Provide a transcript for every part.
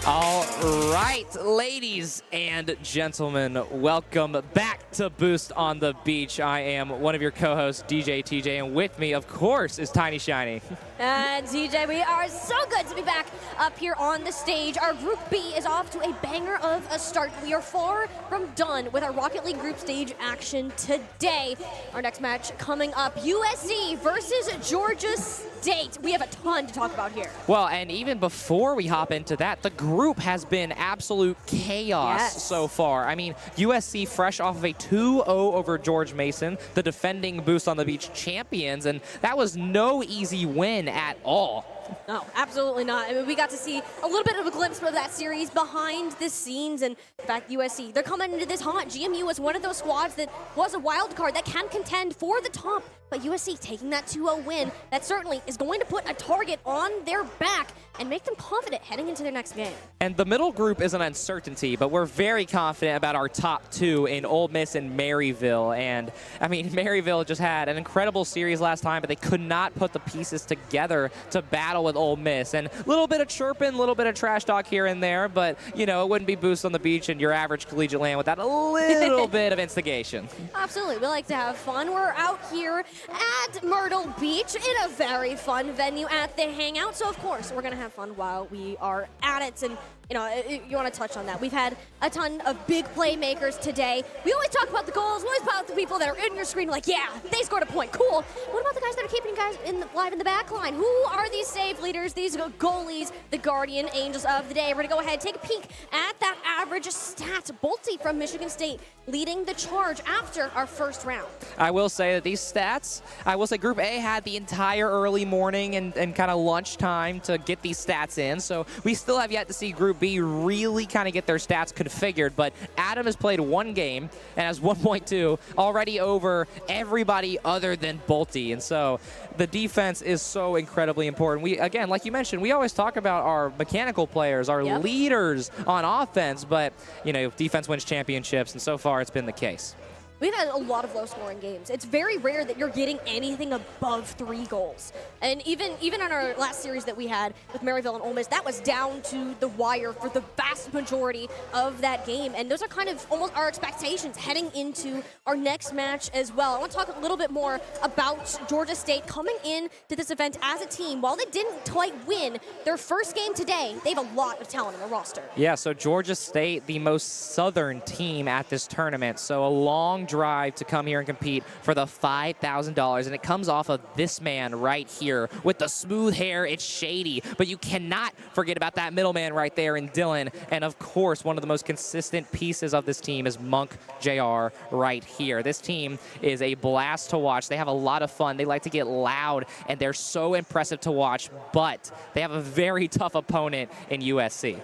All right, ladies and gentlemen, welcome back to Boost on the Beach. I am one of your co-hosts, DJ TJ, and with me, of course, is Tiny Shiny. And TJ, we are so good to be back up here on the stage. Our Group B is off to a banger of a start. We are far from done with our Rocket League group stage action today. Our next match coming up, USC versus Georgia State. We have a ton to talk about here. Well, and even before we hop into that, the group has been absolute chaos so far. I mean, USC fresh off of a 2-0 over George Mason, the defending Boost on the Beach champions, and that was no easy win at all. No, absolutely not. I mean, we got to see a little bit of a glimpse of that series behind the scenes. And in fact, USC, they're coming into this hot. GMU was one of those squads that was a wild card that can contend for the top. But USC taking that 2-0 win, that certainly is going to put a target on their back and make them confident heading into their next game. And the middle group is an uncertainty, but we're very confident about our top two in Ole Miss and Maryville. And, I mean, Maryville just had an incredible series last time, but they could not put the pieces together to battle with Ole Miss. And a little bit of chirping, a little bit of trash talk here and there, but, you know, it wouldn't be Boost on the Beach and your average collegiate land without a little bit of instigation. Absolutely. We like to have fun. We're out here at Myrtle Beach in a very fun venue at the Hangout. So, of course, we're going to have fun while we are at it. And, you know, you want to touch on that. We've had a ton of big playmakers today. We always talk about the goals. We always talk about the people that are in your screen like, yeah, they scored a point. Cool. What about the guys that are keeping guys live in the back line? Who are these save leaders, these goalies, the guardian angels of the day? We're going to go ahead and take a peek at that average stat. Bolte from Michigan State leading the charge after our first round. I will say that these stats, I will say Group A had the entire early morning and kind of lunchtime to get these stats in. So we still have yet to see Group B really kind of get their stats configured. But Adam has played one game and has 1.2 already over everybody other than Bolte. And so the defense is so incredibly important. We, again, like you mentioned, we always talk about our mechanical players, our leaders on offense, but, you know, defense wins championships, and so far it's been the case. We've had a lot of low-scoring games. It's very rare that you're getting anything above 3 goals. And even in our last series that we had with Maryville and Ole Miss, that was down to the wire for the vast majority of that game. And those are kind of almost our expectations heading into our next match as well. I want to talk a little bit more about Georgia State coming in to this event as a team. While they didn't quite win their first game today, they have a lot of talent in their roster. Yeah, so Georgia State, the most southern team at this tournament. So a long drive to come here and compete for the $5,000, and it comes off of this man right here with the smooth hair. It's shady, but you cannot forget about that middleman right there in Dylan. And of course, one of the most consistent pieces of this team is Monk JR right here. This team is a blast to watch. They have a lot of fun. They like to get loud, and they're so impressive to watch, but they have a very tough opponent in USC.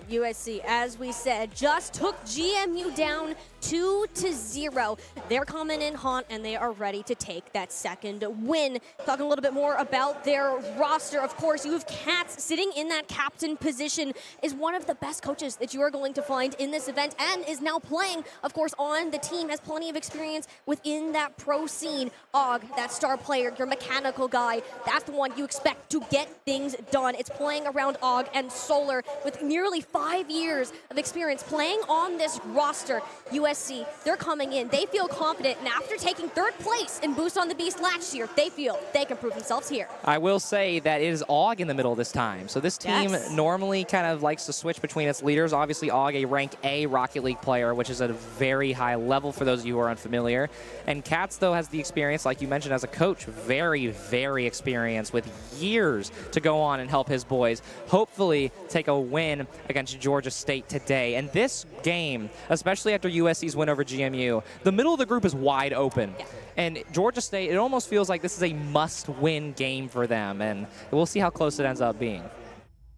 USC, as we said, just took GMU down 2-0. They're coming in hot, and they are ready to take that second win. Talking a little bit more about their roster, of course, you have Katz sitting in that captain position, is one of the best coaches that you are going to find in this event, and is now playing, of course, on the team, has plenty of experience within that pro scene. Og, that star player, your mechanical guy, that's the one you expect to get things done. It's playing around Og and Solar with nearly 5 years of experience playing on this roster. USC, they're coming in. They feel confident, and after taking 3rd place in Boost on the Beast last year, they feel they can prove themselves here. I will say that it is Og in the middle this time. So this team normally kind of likes to switch between its leaders. Obviously, Og, a rank A Rocket League player, which is at a very high level for those of you who are unfamiliar. And Katz, though, has the experience, like you mentioned, as a coach, very, very experienced with years to go on and help his boys hopefully take a win against Georgia State today. And this game, especially after USC's win over GMU, the middle of the group is wide open. And Georgia State, it almost feels like this is a must-win game for them, and we'll see how close it ends up being.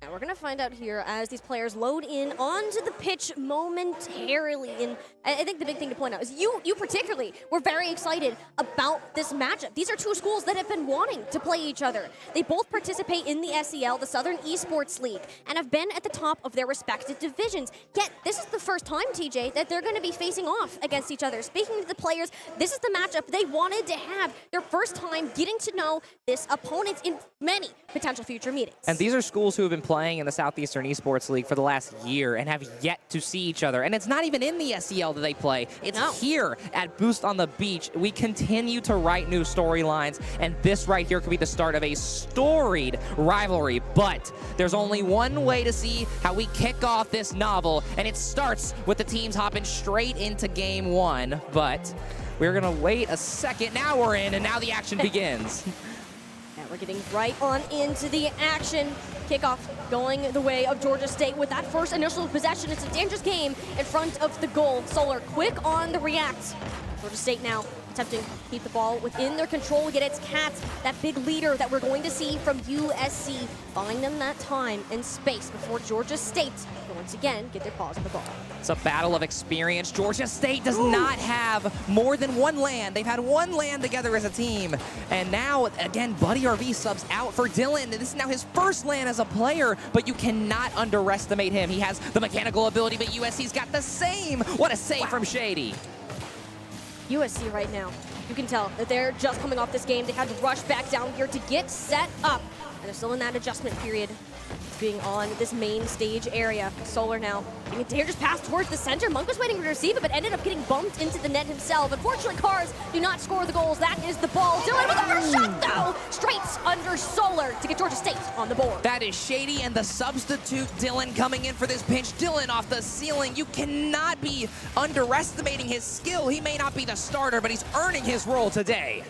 And we're going to find out here as these players load in onto the pitch momentarily. And I think the big thing to point out is you particularly were very excited about this matchup. These are two schools that have been wanting to play each other. They both participate in the SEL, the Southern Esports League, and have been at the top of their respective divisions. Yet, this is the first time, TJ, that they're going to be facing off against each other. Speaking to the players, this is the matchup they wanted to have. Their first time getting to know this opponent in many potential future meetings. And these are schools who have been playing playing in the Southeastern Esports League for the last year and have yet to see each other. And it's not even in the SEL that they play. It's here at Boost on the Beach. We continue to write new storylines, and this right here could be the start of a storied rivalry. But there's only one way to see how we kick off this novel, and it starts with the teams hopping straight into game one. But we're gonna wait a second. Now we're in, and now the action begins. And we're getting right on into the action. Kickoff going the way of Georgia State with that first initial possession. It's a dangerous game in front of the goal. Solar quick on the react. Georgia State now attempting to keep the ball within their control, yet it's Cats, that big leader that we're going to see from USC, buying them that time and space before Georgia State will once again get their paws on the ball. It's a battle of experience. Georgia State does not have more than one land. They've had one land together as a team. And now, again, Buddy RV subs out for Dylan. This is now his first land as a player, but you cannot underestimate him. He has the mechanical ability, but USC's got the same. What a save from Shady. USC right now, you can tell that they're just coming off this game. They had to rush back down here to get set up, and they're still in that adjustment period, being on this main stage area. Solar now getting a dangerous pass towards the center. Monk was waiting to receive it, but ended up getting bumped into the net himself. Unfortunately, Cars do not score the goals. That is the ball. Dylan with the first shot, though, straight under Solar to get Georgia State on the board. That is Shady and the substitute Dylan coming in for this pinch. Dylan off the ceiling. You cannot be underestimating his skill. He may not be the starter, but he's earning his role today.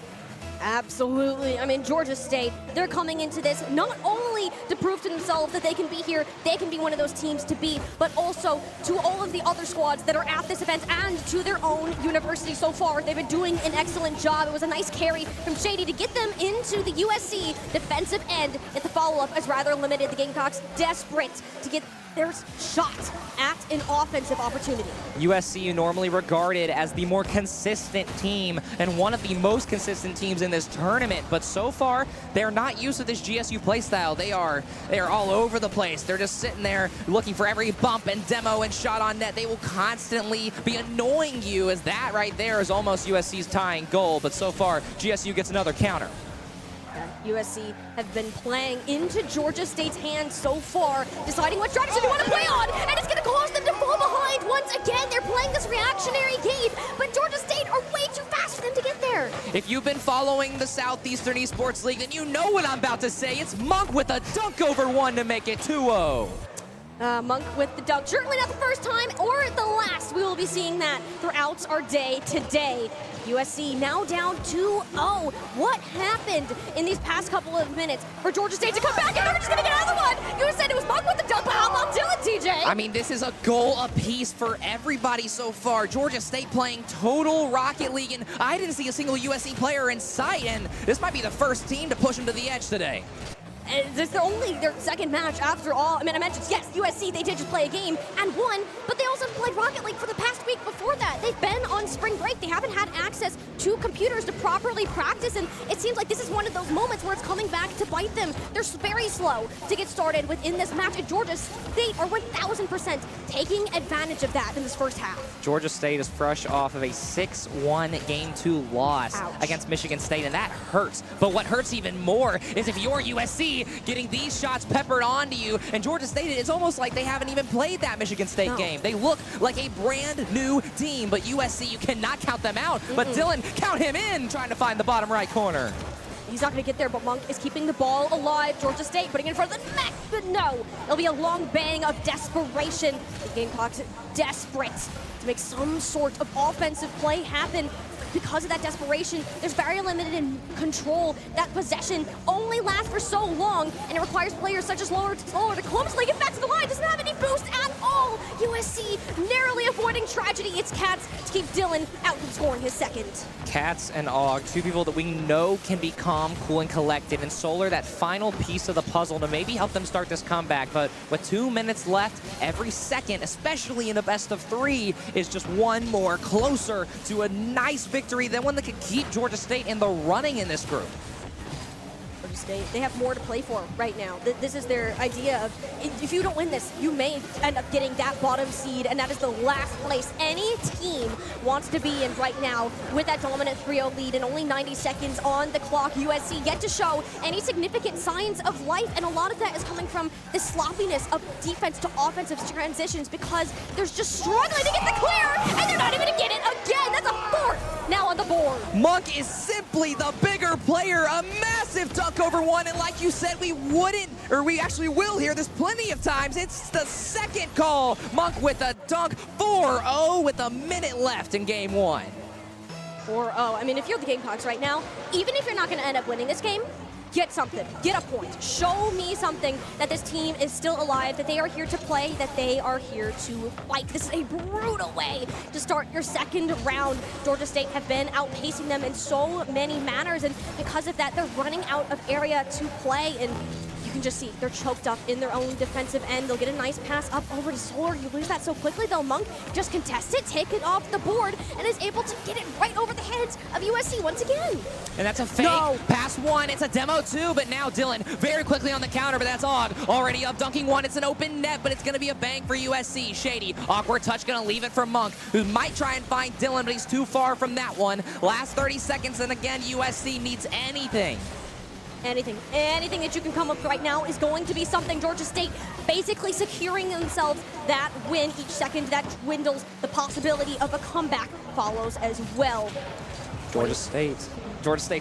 Absolutely. I mean, Georgia State, they're coming into this not only to prove to themselves that they can be here, they can be one of those teams to beat, but also to all of the other squads that are at this event and to their own university so far. They've been doing an excellent job. It was a nice carry from Shady to get them into the USC defensive end. Yet the follow-up is rather limited. The Gamecocks desperate to get their shot at an offensive opportunity. USC normally regarded as the more consistent team and one of the most consistent teams in this tournament, but so far they're not used to this GSU playstyle. They are all over the place. They're just sitting there looking for every bump and demo and shot on net. They will constantly be annoying you, as that right there is almost USC's tying goal, but so far GSU gets another counter. USC have been playing into Georgia State's hands so far, deciding what strategy they want to play on, and it's going to cause them to fall behind once again. They're playing this reactionary game, but Georgia State are way too fast for them to get there. If you've been following the Southeastern Esports League, then you know what I'm about to say. It's Monk with a dunk over one to make it 2-0. Monk with the dunk. Certainly not the first time or the last. We will be seeing that throughout our day today. USC now down 2-0. What happened in these past couple of minutes for Georgia State to come back, and they're just going to get another one? You said it was Monk with the dunk, but how about Dylan, TJ? I mean, this is a goal apiece for everybody so far. Georgia State playing total Rocket League, and I didn't see a single USC player in sight, and this might be the first team to push them to the edge today. This is only their second match after all. I mean, I mentioned, yes, USC, they did just play a game and won, but they also played Rocket League for the past week before that. They've been on spring break. They haven't had access to computers to properly practice, and it seems like this is one of those moments where it's coming back to bite them. They're very slow to get started within this match, and Georgia State are 1,000% taking advantage of that in this first half. Georgia State is fresh off of a 6-1 Game 2 loss against Michigan State, and that hurts. But what hurts even more is if you're USC getting these shots peppered onto you, and Georgia State, it's almost like they haven't even played that Michigan State game. They look like a brand new team, but USC, you cannot count them out. But Dylan, count him in, trying to find the bottom right corner. He's not going to get there, but Monk is keeping the ball alive. Georgia State putting it in front of the net, but no. It'll be a long bang of desperation. The Gamecocks desperate to make some sort of offensive play happen. Because of that desperation, there's very limited in control. That possession only lasts for so long, and it requires players such as Solar to clumsily get back to the line. Doesn't have any boost at all. USC narrowly avoiding tragedy. It's Cats to keep Dylan out from scoring his second. Cats and Og, two people that we know can be calm, cool, and collected, and Solar, that final piece of the puzzle to maybe help them start this comeback. But with 2 minutes left, every second, especially in a best of 3, is just one more closer to a nice victory than one that could keep Georgia State in the running in this group. Georgia Georgia State. They have more to play for right now. This is their idea of, if you don't win this, you may end up getting that bottom seed, and that is the last place any team wants to be in right now with that dominant 3-0 lead and only 90 seconds on the clock. USC yet to show any significant signs of life, and a lot of that is coming from the sloppiness of defense to offensive transitions because they're just struggling to get the clear, and they're not even going to get it again. That's a fourth now on the board. Monk is simply the bigger player. A massive dunk over one, and like you said, we actually will hear this plenty of times. It's the second call. Monk with a dunk, 4-0 with a minute left in game one. 4-0. I mean, if you're the Gamecocks right now, even if you're not going to end up winning this game, get something. Get a point. Show me something that this team is still alive, that they are here to play, that they are here to fight. This is a brutal way to start your second round. Georgia State have been outpacing them in so many manners, and because of that, they're running out of area to play, and you can just see they're choked up in their own defensive end. They'll get a nice pass up over to Solar. You lose that so quickly, though. Monk just contests it, take it off the board, and is able to get it right over the heads of USC once again. And that's a fake. No. Pass one. It's a demo two, but now Dylan very quickly on the counter, but that's Og already up dunking one. It's an open net, but it's going to be a bang for USC. Shady. Awkward touch going to leave it for Monk, who might try and find Dylan, but he's too far from that one. Last 30 seconds, and again, USC needs anything. Anything that you can come up with right now is going to be something. Georgia State basically securing themselves that win. Each second that dwindles, the possibility of a comeback follows as well. Georgia State's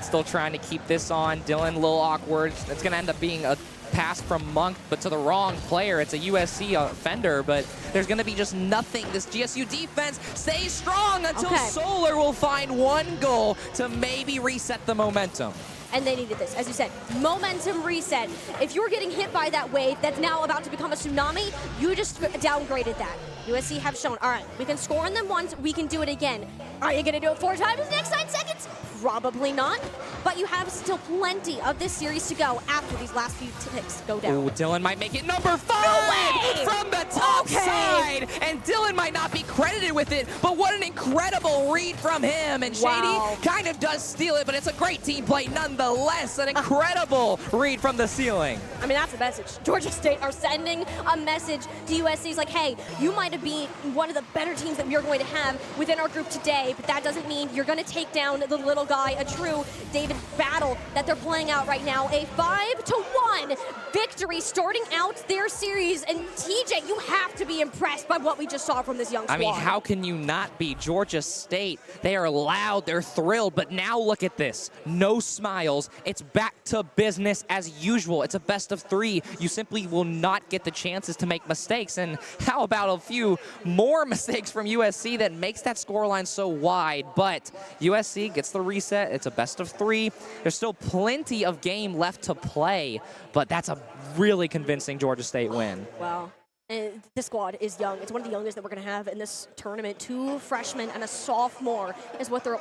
still trying to keep this on. Dylan, a little awkward. It's going to end up being a pass from Monk, but to the wrong player. It's a USC offender, but there's going to be just nothing. This GSU defense stays strong until Solar will find one goal to maybe reset the momentum. And they needed this, as you said, momentum reset. If you're getting hit by that wave that's now about to become a tsunami, you just downgraded that. USC have shown, all right, we can score on them once, we can do it again. Are you going to do it 4 times in the next 9 seconds? Probably not. But you have still plenty of this series to go after these last few ticks go down. Ooh, Dylan might make it number 5 from the top side. And Dylan might not be credited with it, but what an incredible read from him. And Shady kind of does steal it, but it's a great team play nonetheless. An incredible read from the ceiling. I mean, that's a message. Georgia State are sending a message to USC. It's like, hey, you might have been one of the better teams that we are going to have within our group today, but that doesn't mean you're going to take down the little guy. A true David battle that they're playing out right now. A 5-1 victory starting out their series. And TJ, you have to be impressed by what we just saw from this young squad. I mean, how can you not be? Georgia State, they are loud, they're thrilled, but now look at this. No smiles. It's back to business as usual. It's a best of 3. You simply will not get the chances to make mistakes. And how about a few more mistakes from USC that makes that scoreline so wide? But USC gets the reset. It's a best of 3. There's still plenty of game left to play, but that's a really convincing Georgia State win. Wow. And this squad is young. It's one of the youngest that we're going to have in this tournament. 2 freshmen and a sophomore is what their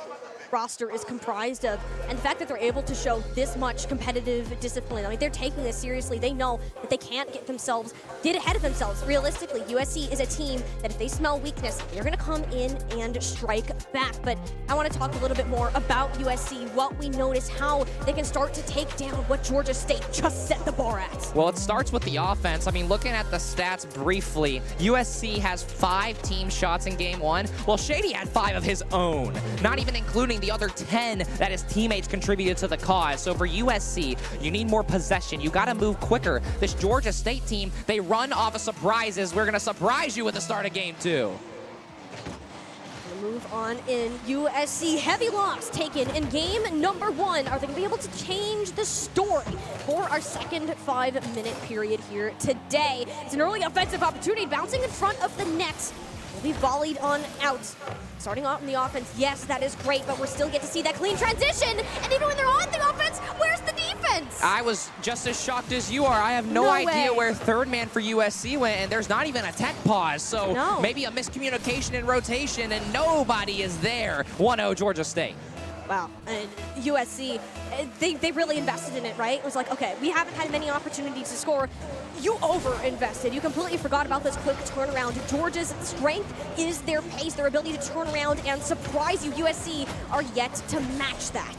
roster is comprised of. And the fact that they're able to show this much competitive discipline, I mean, they're taking this seriously. They know that they can't get ahead of themselves. Realistically, USC is a team that if they smell weakness, they're going to come in and strike back. But I want to talk a little bit more about USC, what we notice, how they can start to take down what Georgia State just set the bar at. Well, it starts with the offense. I mean, looking at the stats briefly, USC has 5 team shots in game 1, while Shady had 5 of his own, not even including the other 10 that his teammates contributed to the cause. So for USC, you need more possession. You got to move quicker. This Georgia State team, they run off of surprises. We're going to surprise you with the start of game 2. Move on in. USC heavy loss taken in game number 1. Are they going to be able to change the story for our second 5-minute period here today? It's an early offensive opportunity, bouncing in front of the net. Will be volleyed on out. Starting off in the offense, yes, that is great, but we're still get to see that clean transition. And even when they're on the offense, where's the defense? I was just as shocked as you are. I have no idea where third man for USC went, and there's not even a tech pause. So maybe a miscommunication in rotation, and nobody is there. 1-0 Georgia State. Wow, and USC they really invested in it, right? It was like, okay, we haven't had many opportunities to score. You over-invested. You completely forgot about this quick turnaround. Georgia's strength is their pace, their ability to turn around and surprise you. USC are yet to match that.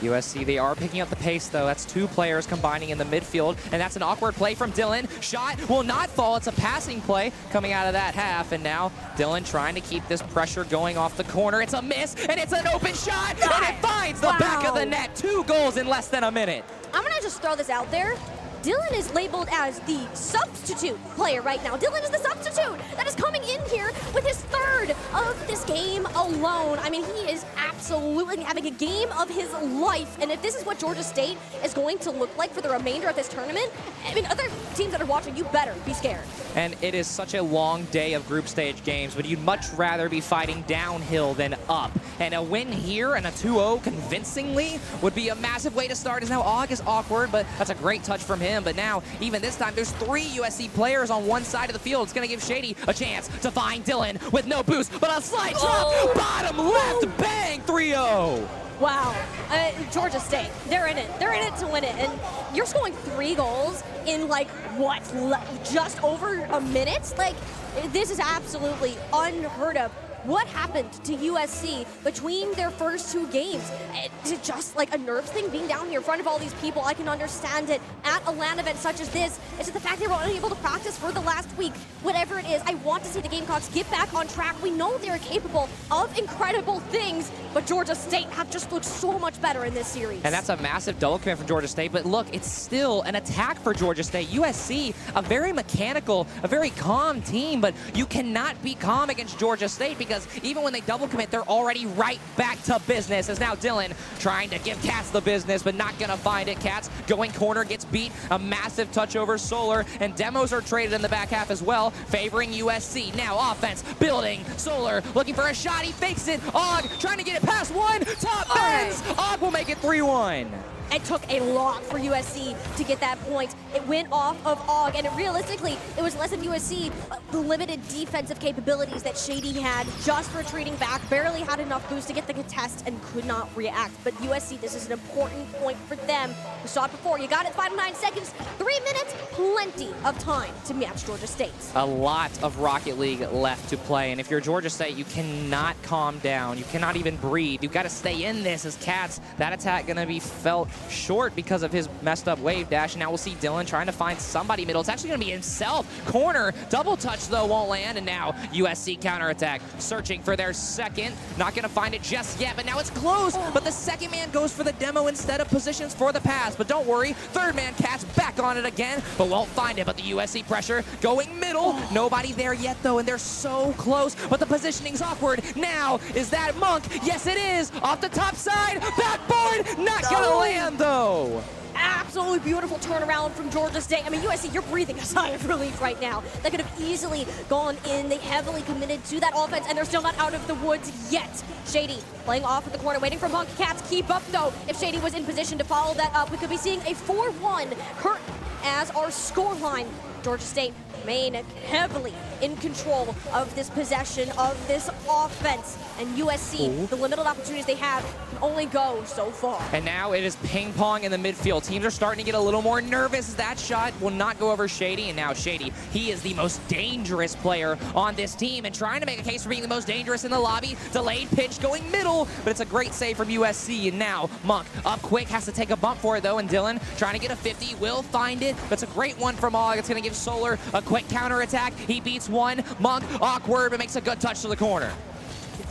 USC, they are picking up the pace, though. That's 2 players combining in the midfield, and that's an awkward play from Dylan. Shot will not fall. It's a passing play coming out of that half, and now Dylan trying to keep this pressure going off the corner. It's a miss, and it's an open shot, and it finds the back of the net. 2 goals in less than a minute. I'm going to just throw this out there. Dylan is labeled as the substitute player right now. Dylan is the substitute that is coming in here with his 3rd of this game alone. I mean, he is absolutely having a game of his life. And if this is what Georgia State is going to look like for the remainder of this tournament, I mean, other teams that are watching, you better be scared. And it is such a long day of group stage games, but you'd much rather be fighting downhill than up. And a win here and a 2-0 convincingly would be a massive way to start. As now Og is awkward, but that's a great touch from him. But now, even this time, there's 3 USC players on one side of the field. It's going to give Shady a chance to find Dylan with no boost, but a slide drop, bottom left, bang, 3-0. Wow. Georgia State, they're in it. They're in it to win it. And you're scoring 3 goals in, like, what, just over a minute? Like, this is absolutely unheard of. What happened to USC between their first 2 games? Is it just like a nerves thing being down here in front of all these people? I can understand it. At a LAN event such as this, is it the fact they were unable to practice for the last week? Whatever it is, I want to see the Gamecocks get back on track. We know they're capable of incredible things, but Georgia State have just looked so much better in this series. And that's a massive double commit from Georgia State, but look, it's still an attack for Georgia State. USC, a very mechanical, a very calm team, but you cannot be calm against Georgia State because even when they double commit, they're already right back to business. As now Dylan trying to give Cats the business, but not gonna find it. Cats going corner, gets beat. A massive touch over Solar, and demos are traded in the back half as well, favoring USC. Now offense, building. Solar looking for a shot, he fakes it. Og trying to get it past one, top bends. Og will make it 3-1. It took a lot for USC to get that point. It went off of Og, and realistically, it was less of USC, the limited defensive capabilities that Shady had, just retreating back, barely had enough boost to get the contest and could not react. But USC, this is an important point for them. We saw it before. You got it, final 9 seconds, 3 minutes, plenty of time to match Georgia State. A lot of Rocket League left to play, and if you're Georgia State, you cannot calm down. You cannot even breathe. You've got to stay in this as Cats. That attack going to be felt short because of his messed up wave dash. And now we'll see Dylan trying to find somebody middle. It's actually going to be himself. Corner, double touch though, won't land. And now USC counterattack, searching for their second. Not going to find it just yet, but now it's close. But the second man goes for the demo instead of positions for the pass. But don't worry, third man Cats back on it again, but won't find it. But the USC pressure going middle. Nobody there yet though, and they're so close. But the positioning's awkward. Now, is that Monk? Yes, it is. Off the top side, backboard, not going to land though. Absolutely beautiful turnaround from Georgia State. I mean, USC, you're breathing a sigh of relief right now. They could have easily gone in. They heavily committed to that offense, and they're still not out of the woods yet. Shady playing off at the corner, waiting for Monk. Cats keep up, though. If Shady was in position to follow that up, we could be seeing a 4-1 curtain as our scoreline. Georgia State remain heavily in control of this possession, of this offense. And USC, the limited opportunities they have, can only go so far. And now it is ping pong in the midfield. Teams are starting to get a little more nervous. That shot will not go over Shady. And now Shady, he is the most dangerous player on this team and trying to make a case for being the most dangerous in the lobby. Delayed pitch going middle, but it's a great save from USC. And now Monk up quick, has to take a bump for it though. And Dylan trying to get a 50, will find it. That's a great one from Og. It's going to give Solar a quick counter attack. He beats one. Monk awkward, but makes a good touch to the corner.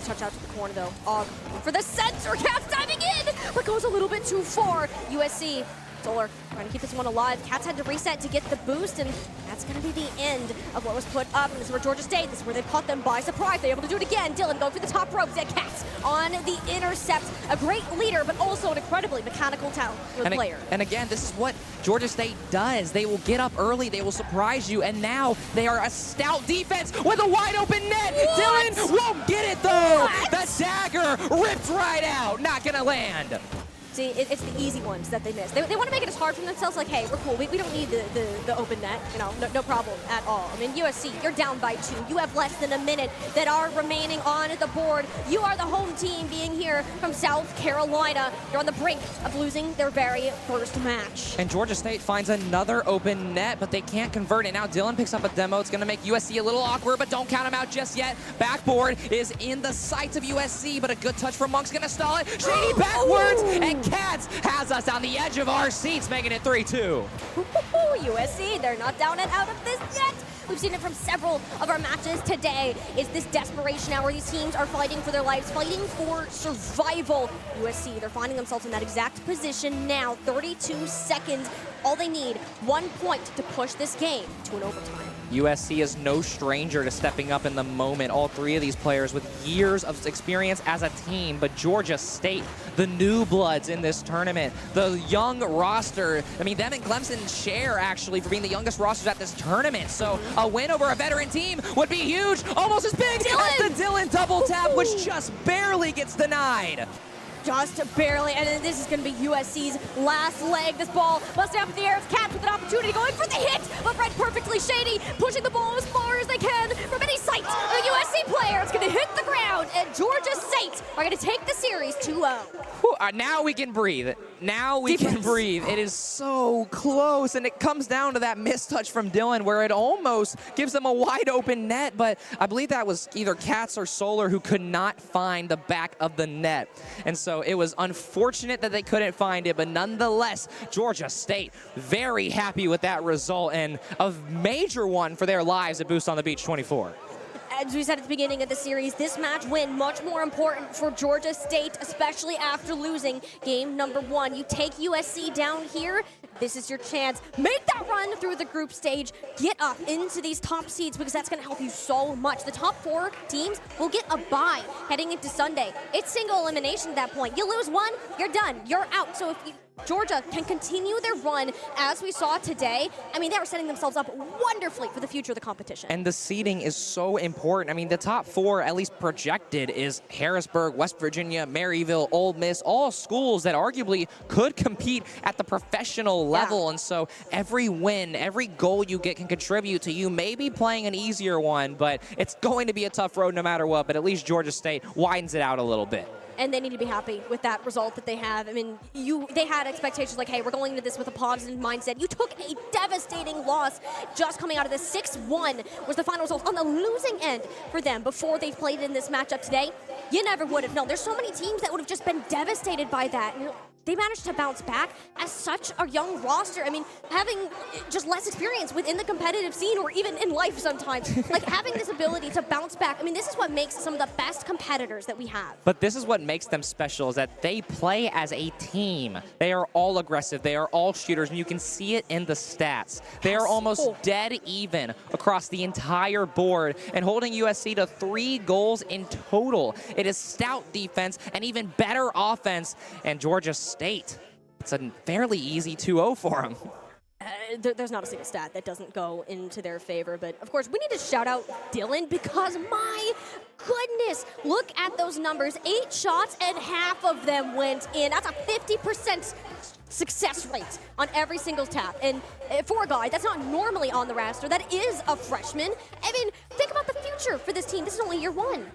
Touch out to the corner though. Og for the center, Cats diving in, but goes a little bit too far. USC, Solar trying to keep this one alive. Cats had to reset to get the boost, and that's going to be the end of what was put up. And this is where Georgia State, this is where they caught them by surprise. They're able to do it again. Dylan going for the top ropes at Cats on the intercept. A great leader, but also an incredibly mechanical talented player. And again, this is what Georgia State does. They will get up early, they will surprise you, and now they are a stout defense with a wide open net. What? Dylan won't get it though. What? The dagger ripped right out, not gonna land. See, it's the easy ones that they miss. They want to make it as hard for themselves, like, hey, we're cool. We don't need the open net, you know, no problem at all. I mean, USC, you're down by 2. You have less than a minute that are remaining on the board. You are the home team being here from South Carolina. You're on the brink of losing their very first match. And Georgia State finds another open net, but they can't convert it. Now Dylan picks up a demo. It's going to make USC a little awkward, but don't count him out just yet. Backboard is in the sights of USC, but a good touch from Monk's going to stall it. Shady backwards, and Cats has us on the edge of our seats, making it 3-2. USC, they're not down and out of this yet. We've seen it from several of our matches today. Is this desperation hour? These teams are fighting for their lives, fighting for survival. USC, they're finding themselves in that exact position now. 32 seconds. All they need, 1 point to push this game to an overtime. USC is no stranger to stepping up in the moment. All 3 of these players with years of experience as a team, but Georgia State, the new bloods in this tournament, the young roster. I mean, them and Clemson share actually for being the youngest rosters at this tournament. So a win over a veteran team would be huge, almost as big as the Dylan double tap, which just barely gets denied. Just barely, and this is going to be USC's last leg. This ball busting up in the air. It's Cats with an opportunity going for the hit, but read perfectly. Shady pushing the ball as far as they can from any sight. The USC player is going to hit the ground, and Georgia State are going to take the series 2-0. Now we can breathe. Now we can breathe. It is so close, and it comes down to that mistouch from Dylan where it almost gives them a wide open net, but I believe that was either Cats or Solar who could not find the back of the net. And so it was unfortunate that they couldn't find it, but nonetheless, Georgia State very happy with that result and a major one for their lives at Boost on the Beach 24. As we said at the beginning of the series, this match win much more important for Georgia State, especially after losing game number 1. You take USC down here, this is your chance. Make that run through the group stage, get up into these top seeds because that's going to help you so much. The top 4 teams will get a bye heading into Sunday. It's single elimination at that point. You lose one, you're done, you're out. So if Georgia can continue their run as we saw today, I mean, they were setting themselves up wonderfully for the future of the competition. And the seeding is so important. I mean, the top 4, at least projected, is Harrisburg, West Virginia, Maryville, Ole Miss, all schools that arguably could compete at the professional level. And so every win, every goal you get can contribute to you maybe playing an easier one, but it's going to be a tough road no matter what. But at least Georgia State widens it out a little bit. And they need to be happy with that result that they have. I mean, they had expectations like, hey, we're going into this with a positive mindset. You took a devastating loss just coming out of this. 6-1 was the final result on the losing end for them before they played in this matchup today. You never would have known. There's so many teams that would have just been devastated by that. You know, they managed to bounce back as such a young roster. I mean, having just less experience within the competitive scene or even in life sometimes, like having this ability to bounce back. I mean, this is what makes some of the best competitors that we have. But this is what makes them special, is that they play as a team. They are all aggressive. They are all shooters, and you can see it in the stats. They are almost dead even across the entire board and holding USC to 3 goals in total. It is stout defense and even better offense, and Georgia State, it's a fairly easy 2-0 for them. There's not a single stat that doesn't go into their favor, but of course we need to shout out Dylan because my goodness, look at those numbers. 8 shots and half of them went in. That's a 50% success rate on every single tap. And for a guy that's not normally on the roster, that is a freshman. I mean, think about the future for this team. This is only year 1.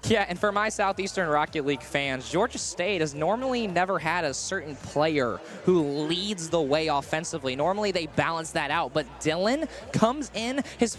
Yeah, and for my Southeastern Rocket League fans, Georgia State has normally never had a certain player who leads the way offensively. Normally they balance that out, but Dylan comes in his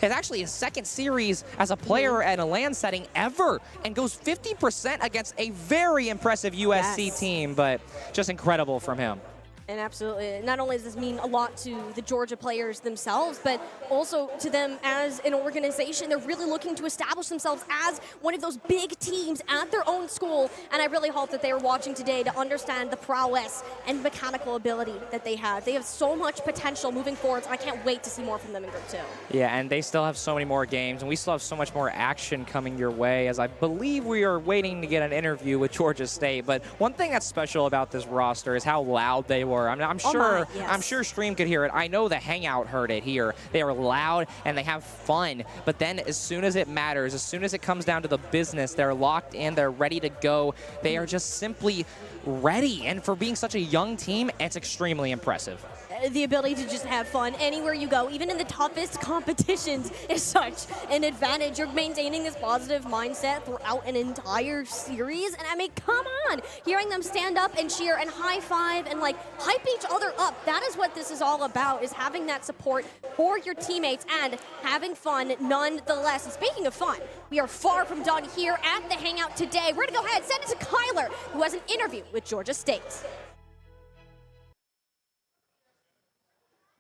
actually his second series as a player at a LAN setting ever and goes 50% against a very impressive USC team, but just incredible from him. And absolutely, not only does this mean a lot to the Georgia players themselves, but also to them as an organization. They're really looking to establish themselves as one of those big teams at their own school. And I really hope that they are watching today to understand the prowess and mechanical ability that they have. They have so much potential moving forward, and I can't wait to see more from them in Group 2. Yeah, and they still have so many more games, and we still have so much more action coming your way, as I believe we are waiting to get an interview with Georgia State. But one thing that's special about this roster is how loud they were roar. I'm Oh sure. my, yes. I'm sure Stream could hear it. I know the Hangout heard it here. They are loud and they have fun. But then, as soon as it matters, as soon as it comes down to the business, they're locked in. They're ready to go. They are just simply ready. And for being such a young team, it's extremely impressive. The ability to just have fun anywhere you go, even in the toughest competitions, is such an advantage. You're maintaining this positive mindset throughout an entire series, and I mean, come on, hearing them stand up and cheer and high five and like hype each other up. That is what this is all about, is having that support for your teammates and having fun nonetheless. And speaking of fun, we are far from done here at the Hangout today. We're gonna go ahead and send it to Kyler, who has an interview with Georgia State.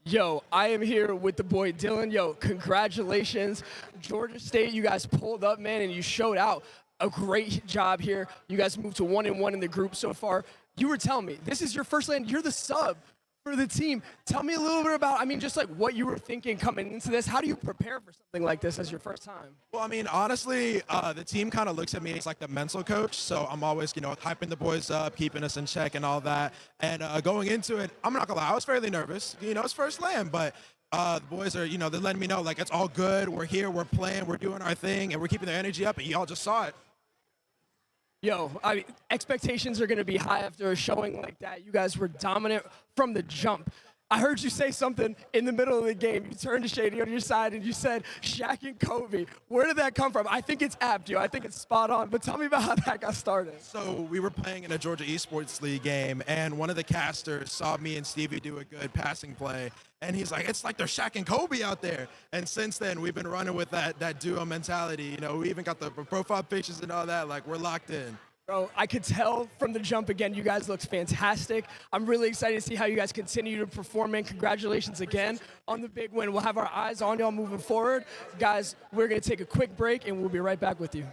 Yo, I am here with the boy Dylan. Yo, congratulations. Georgia State, you guys pulled up, man, and you showed out. A great job here. You guys moved to 1-1 in the group so far. You were telling me, this is your first land. You're the sub for the team. Tell me a little bit about, I mean, just like what you were thinking coming into this. How do you prepare for something like this as your first time? Well, I mean, honestly, the team kind of looks at me as like the mental coach. So I'm always, hyping the boys up, keeping us in check and all that. And going into it, I'm not gonna lie, I was fairly nervous. It's first land, but the boys are, they're letting me know like it's all good. We're here, we're playing, we're doing our thing, and we're keeping the energy up. And y'all just saw it. Yo, I mean, expectations are going to be high after a showing like that. You guys were dominant from the jump. I heard you say something in the middle of the game. You turned to Shady on your side and you said, Shaq and Kobe. Where did that come from? I think it's apt, yo. I think it's spot on. But tell me about how that got started. So we were playing in a Georgia Esports League game, and one of the casters saw me and Stevie do a good passing play. And he's like, it's like they're Shaq and Kobe out there. And since then, we've been running with that duo mentality. We even got the profile pictures and all that. Like, we're locked in. Bro, I could tell from the jump again, you guys looked fantastic. I'm really excited to see how you guys continue to perform, and congratulations again on the big win. We'll have our eyes on y'all moving forward. Guys, we're going to take a quick break, and we'll be right back with you.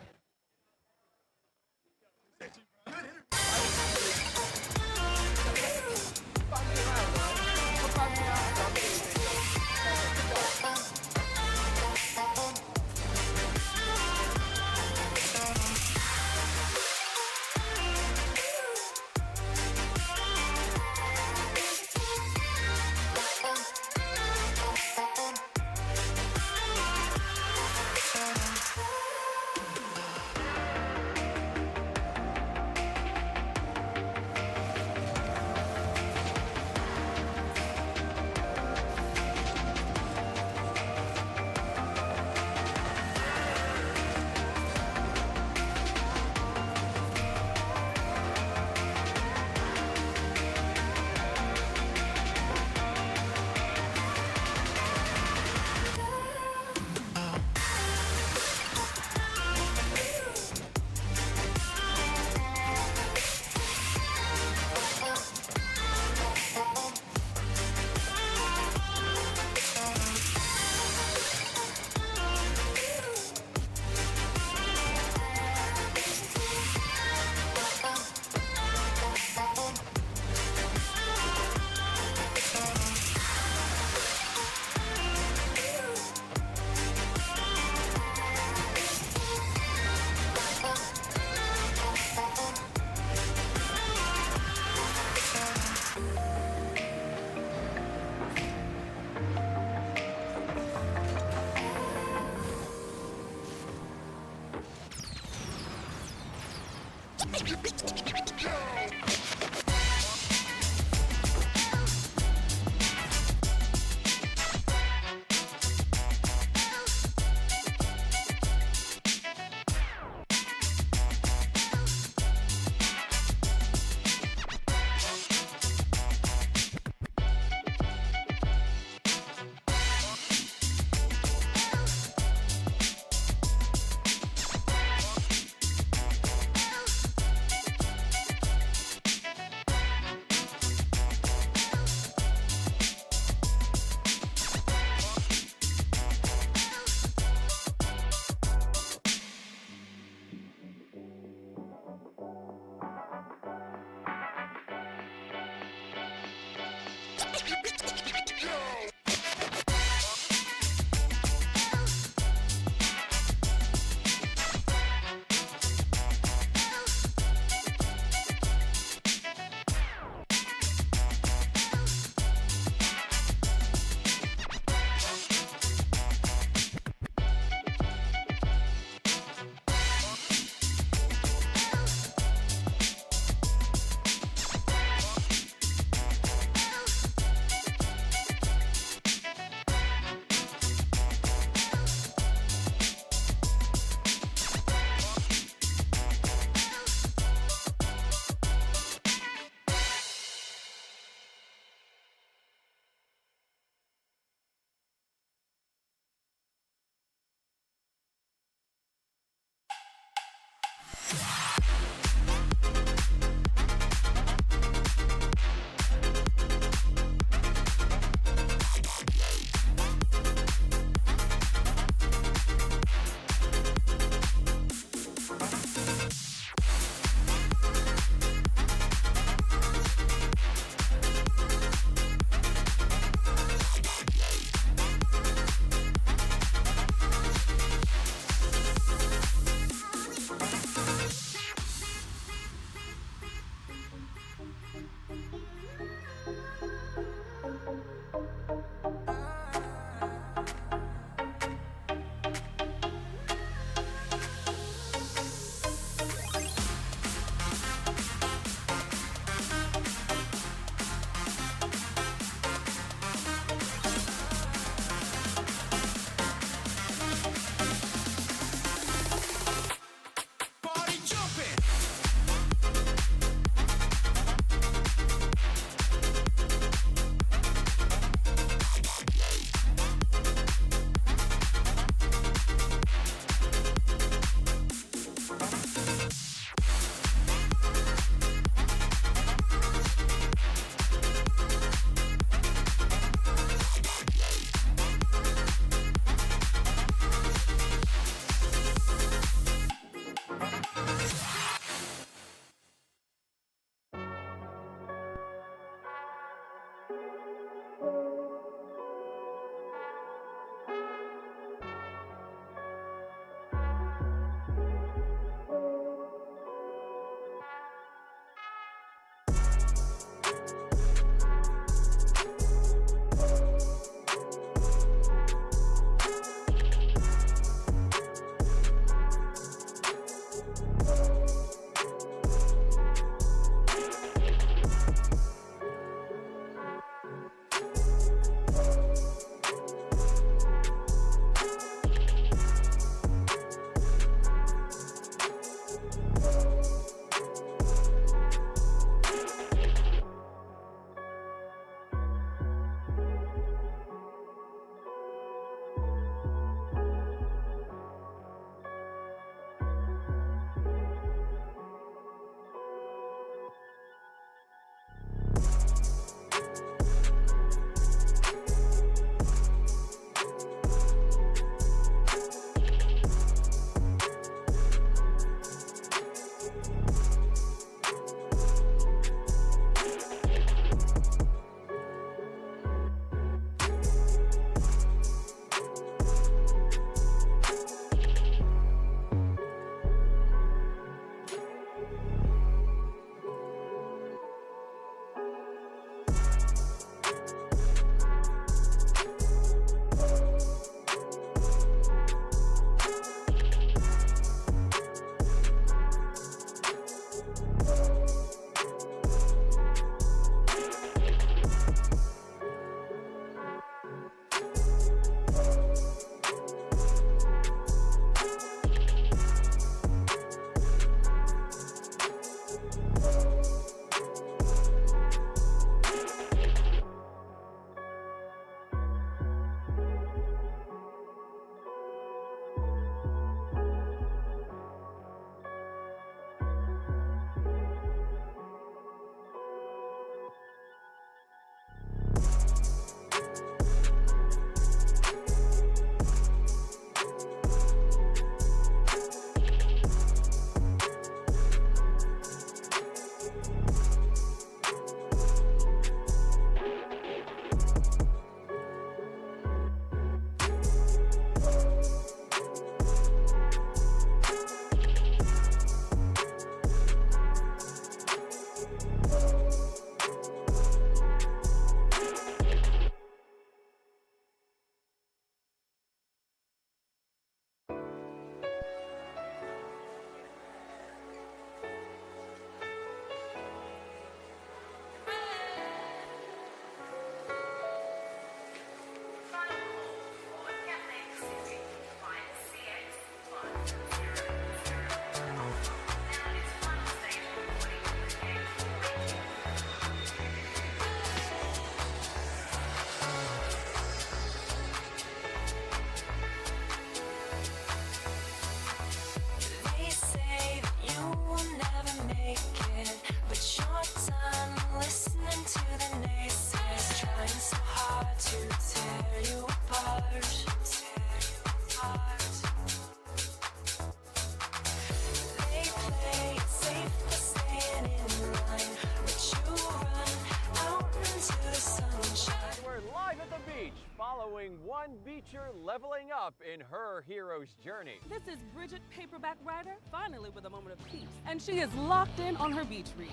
following one beacher leveling up in her hero's journey. This is Bridget, paperback writer, finally with a moment of peace. And she is locked in on her beach read.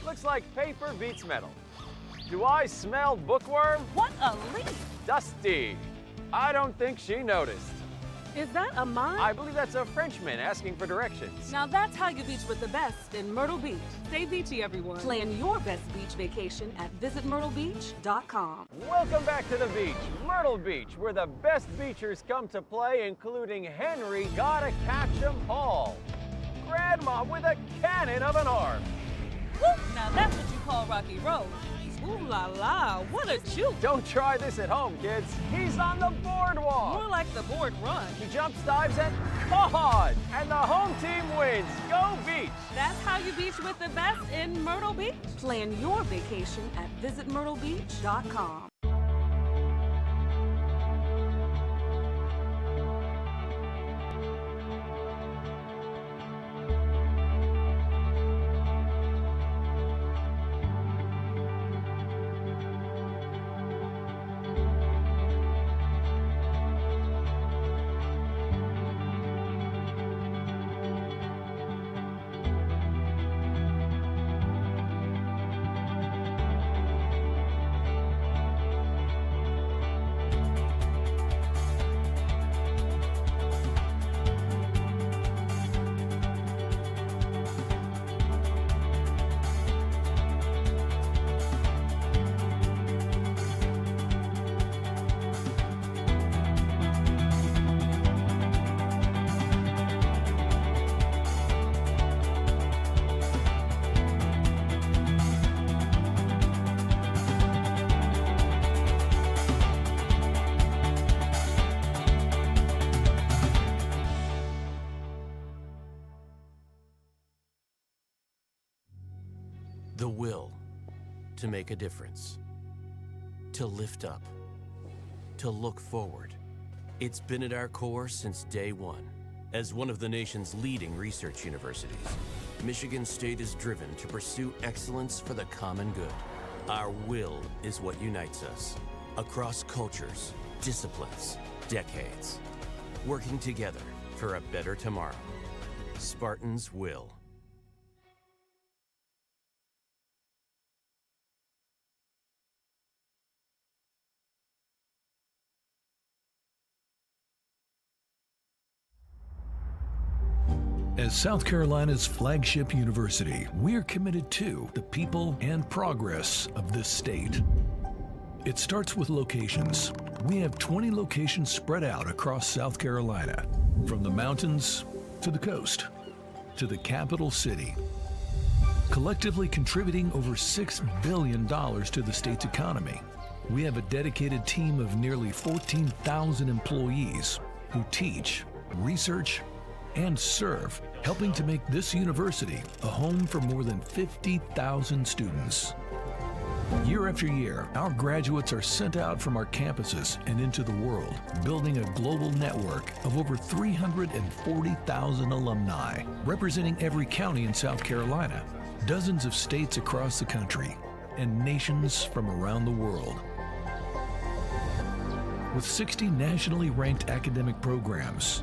Looks like paper beats metal. Do I smell bookworm? What a leap! Dusty. I don't think she noticed. Is that a mime? I believe that's a Frenchman asking for directions. Now that's how you beach with the best in Myrtle Beach. Stay beachy, everyone. Plan your best beach vacation at visitmyrtlebeach.com. Welcome back to the beach, Myrtle Beach, where the best beachers come to play, including Henry Gotta Catch 'em Paul. Grandma with a cannon of an arm. Woo! Now that's what you call Rocky Road. Ooh la la, what a juke! Don't try this at home, kids. He's on the boardwalk. More like the board run. He jumps, dives, and caught! And the home team wins. Go Beach! That's how you beach with the best in Myrtle Beach. Plan your vacation at visitmyrtlebeach.com. The will to make a difference, to lift up, to look forward. It's been at our core since day one. As one of the nation's leading research universities, Michigan State is driven to pursue excellence for the common good. Our will is what unites us across cultures, disciplines, decades, working together for a better tomorrow. Spartans will. As South Carolina's flagship university, we are committed to the people and progress of this state. It starts with locations. We have 20 locations spread out across South Carolina, from the mountains to the coast to the capital city, collectively contributing over $6 billion to the state's economy. We have a dedicated team of nearly 14,000 employees who teach, research, and serve, helping to make this university a home for more than 50,000 students. Year after year, our graduates are sent out from our campuses and into the world, building a global network of over 340,000 alumni, representing every county in South Carolina, dozens of states across the country, and nations from around the world. With 60 nationally ranked academic programs,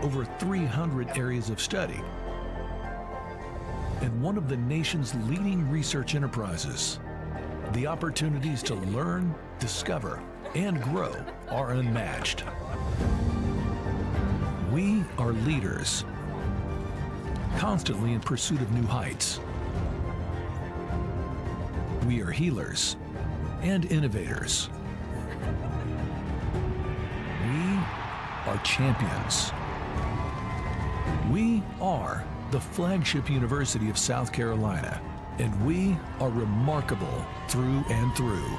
over 300 areas of study, and one of the nation's leading research enterprises, the opportunities to learn, discover, and grow are unmatched. We are leaders, constantly in pursuit of new heights. We are healers and innovators. We are champions. We are the flagship university of South Carolina, and we are remarkable through and through.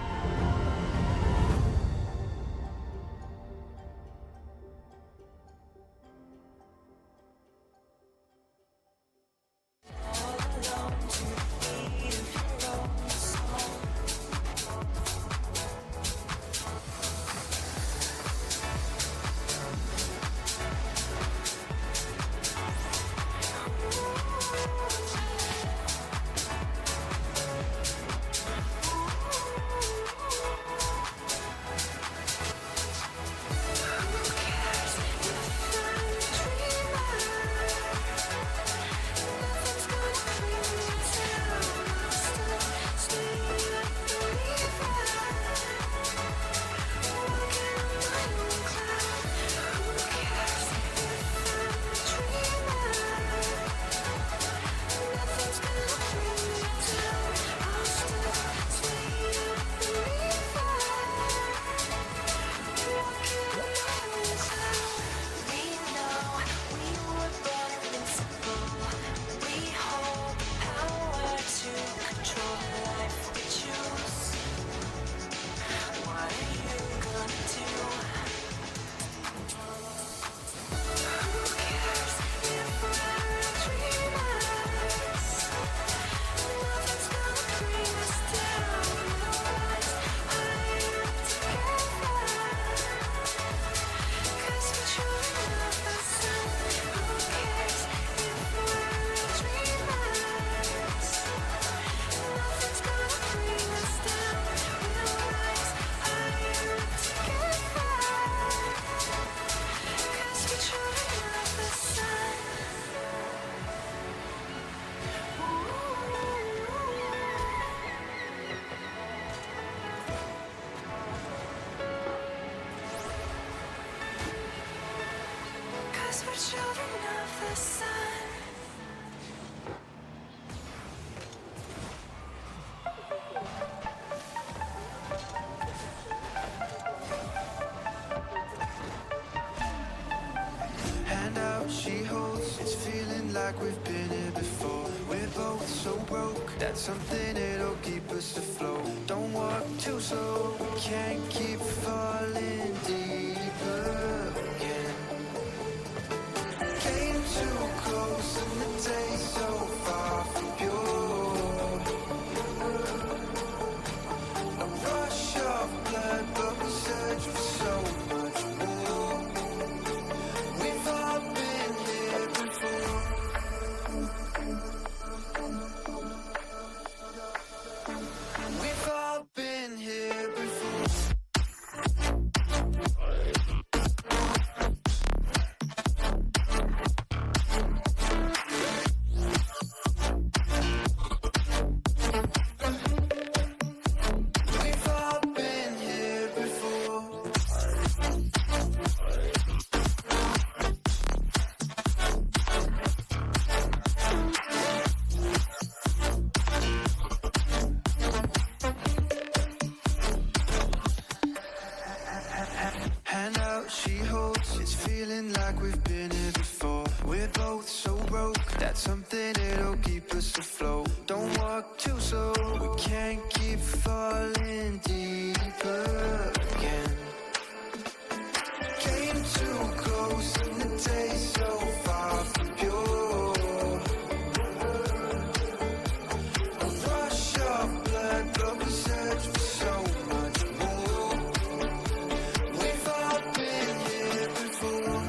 'cause we're children of the sun. Hand out, she holds. It's feeling like we've been here before. We're both so broke. That's something that'll keep us afloat. Don't walk too slow. We can't keep falling deeper again. Came too close and the taste so far from pure. A rush of blood, but we search for so much more. We've all been here before. We've all been here before. We've all been here before. Hand out, she holds. It's feeling like we've been here before. We're both so broke. That's something that'll keep us afloat. Don't walk too slow. We can't keep falling deeper again. Came too close and the taste so far from pure. A rush of blood, but we search for so much more. We've all been here before.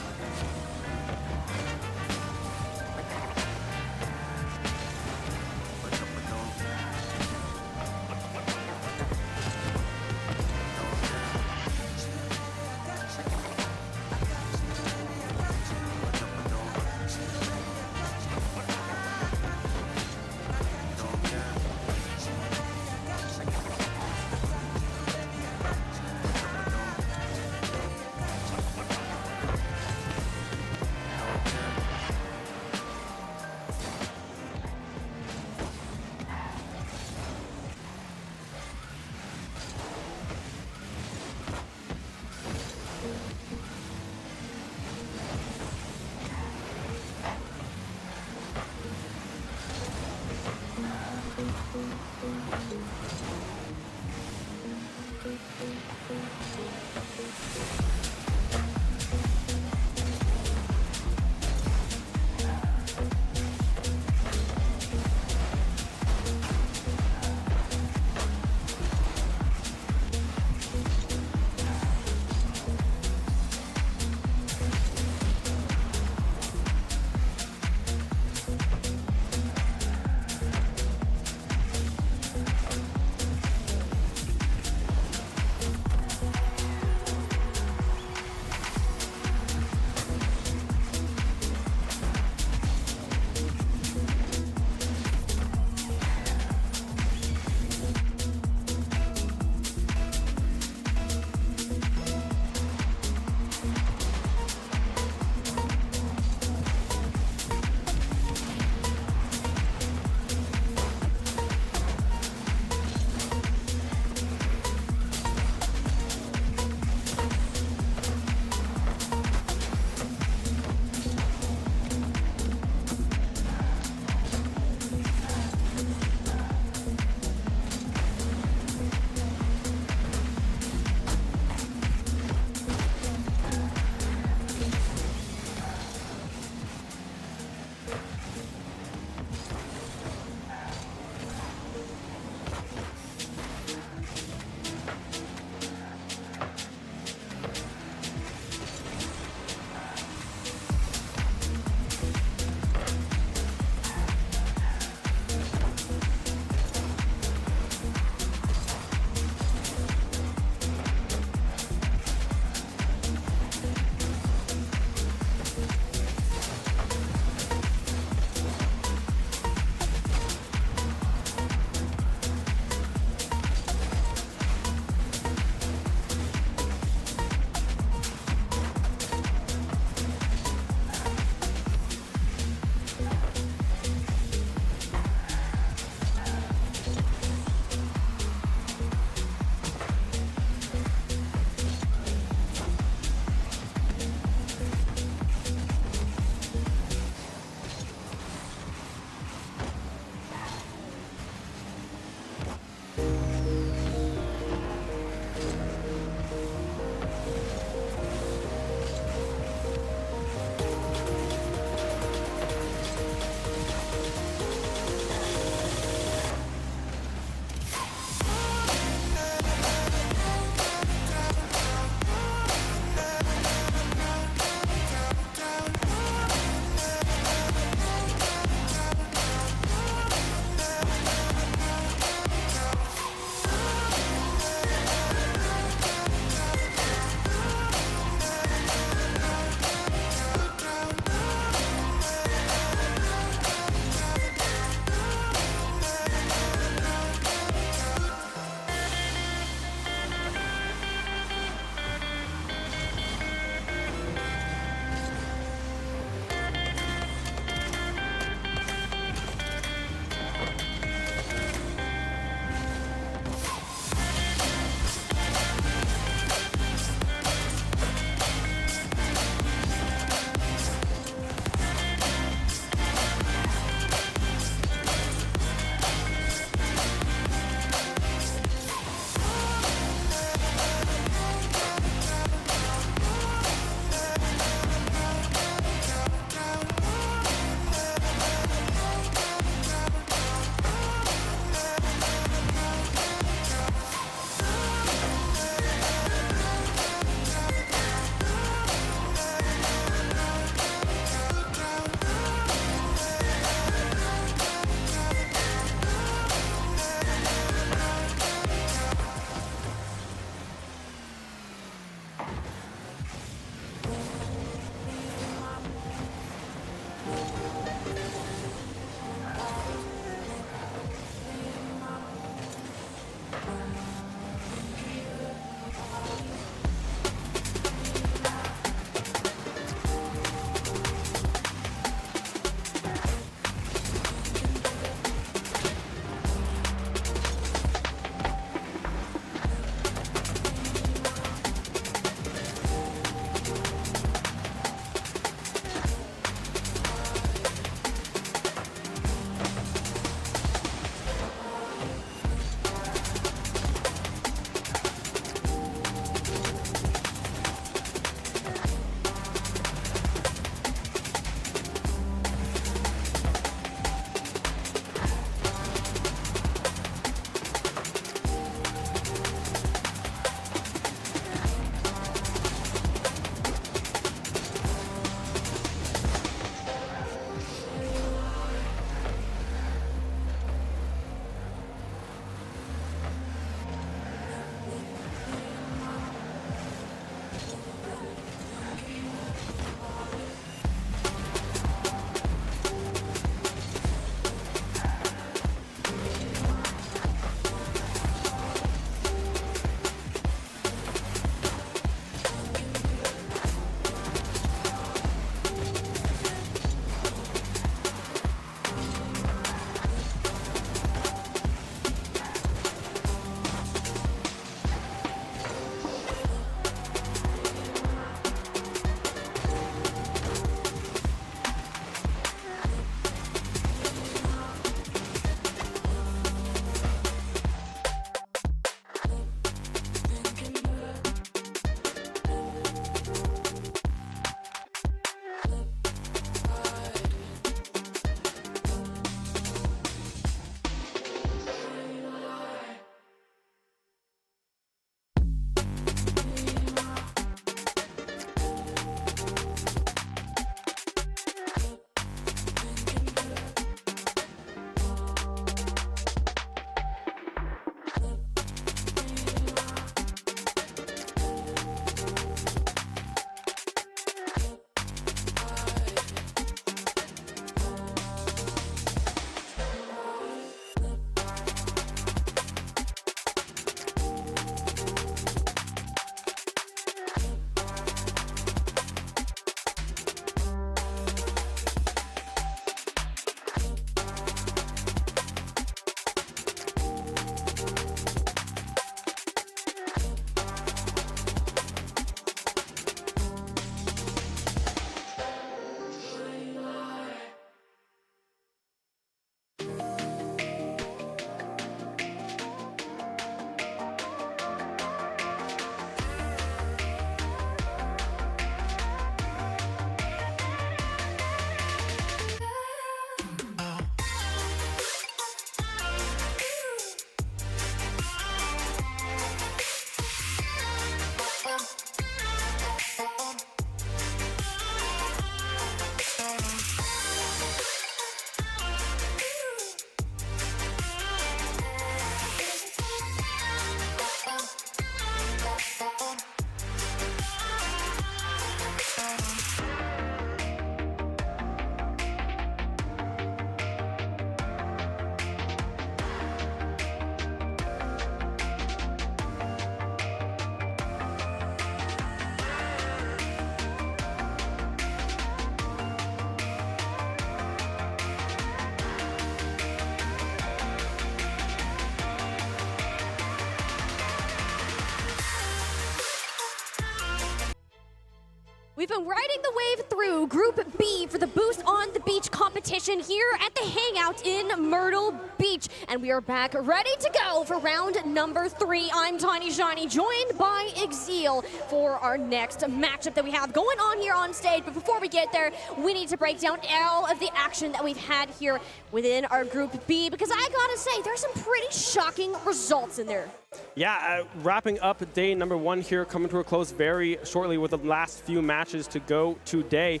riding the wave through Group B for the Boost on the Beach competition here at the Hangout in Myrtle Beach. And we are back ready to go for round number 3. I'm Tiny Shiny, joined by Exil for our next matchup that we have going on here on stage. But before we get there, we need to break down all of the action that we've had here within our Group B, because I gotta say, there's some pretty shocking results in there. Yeah, wrapping up day number 1 here, coming to a close very shortly with the last few matches to go today.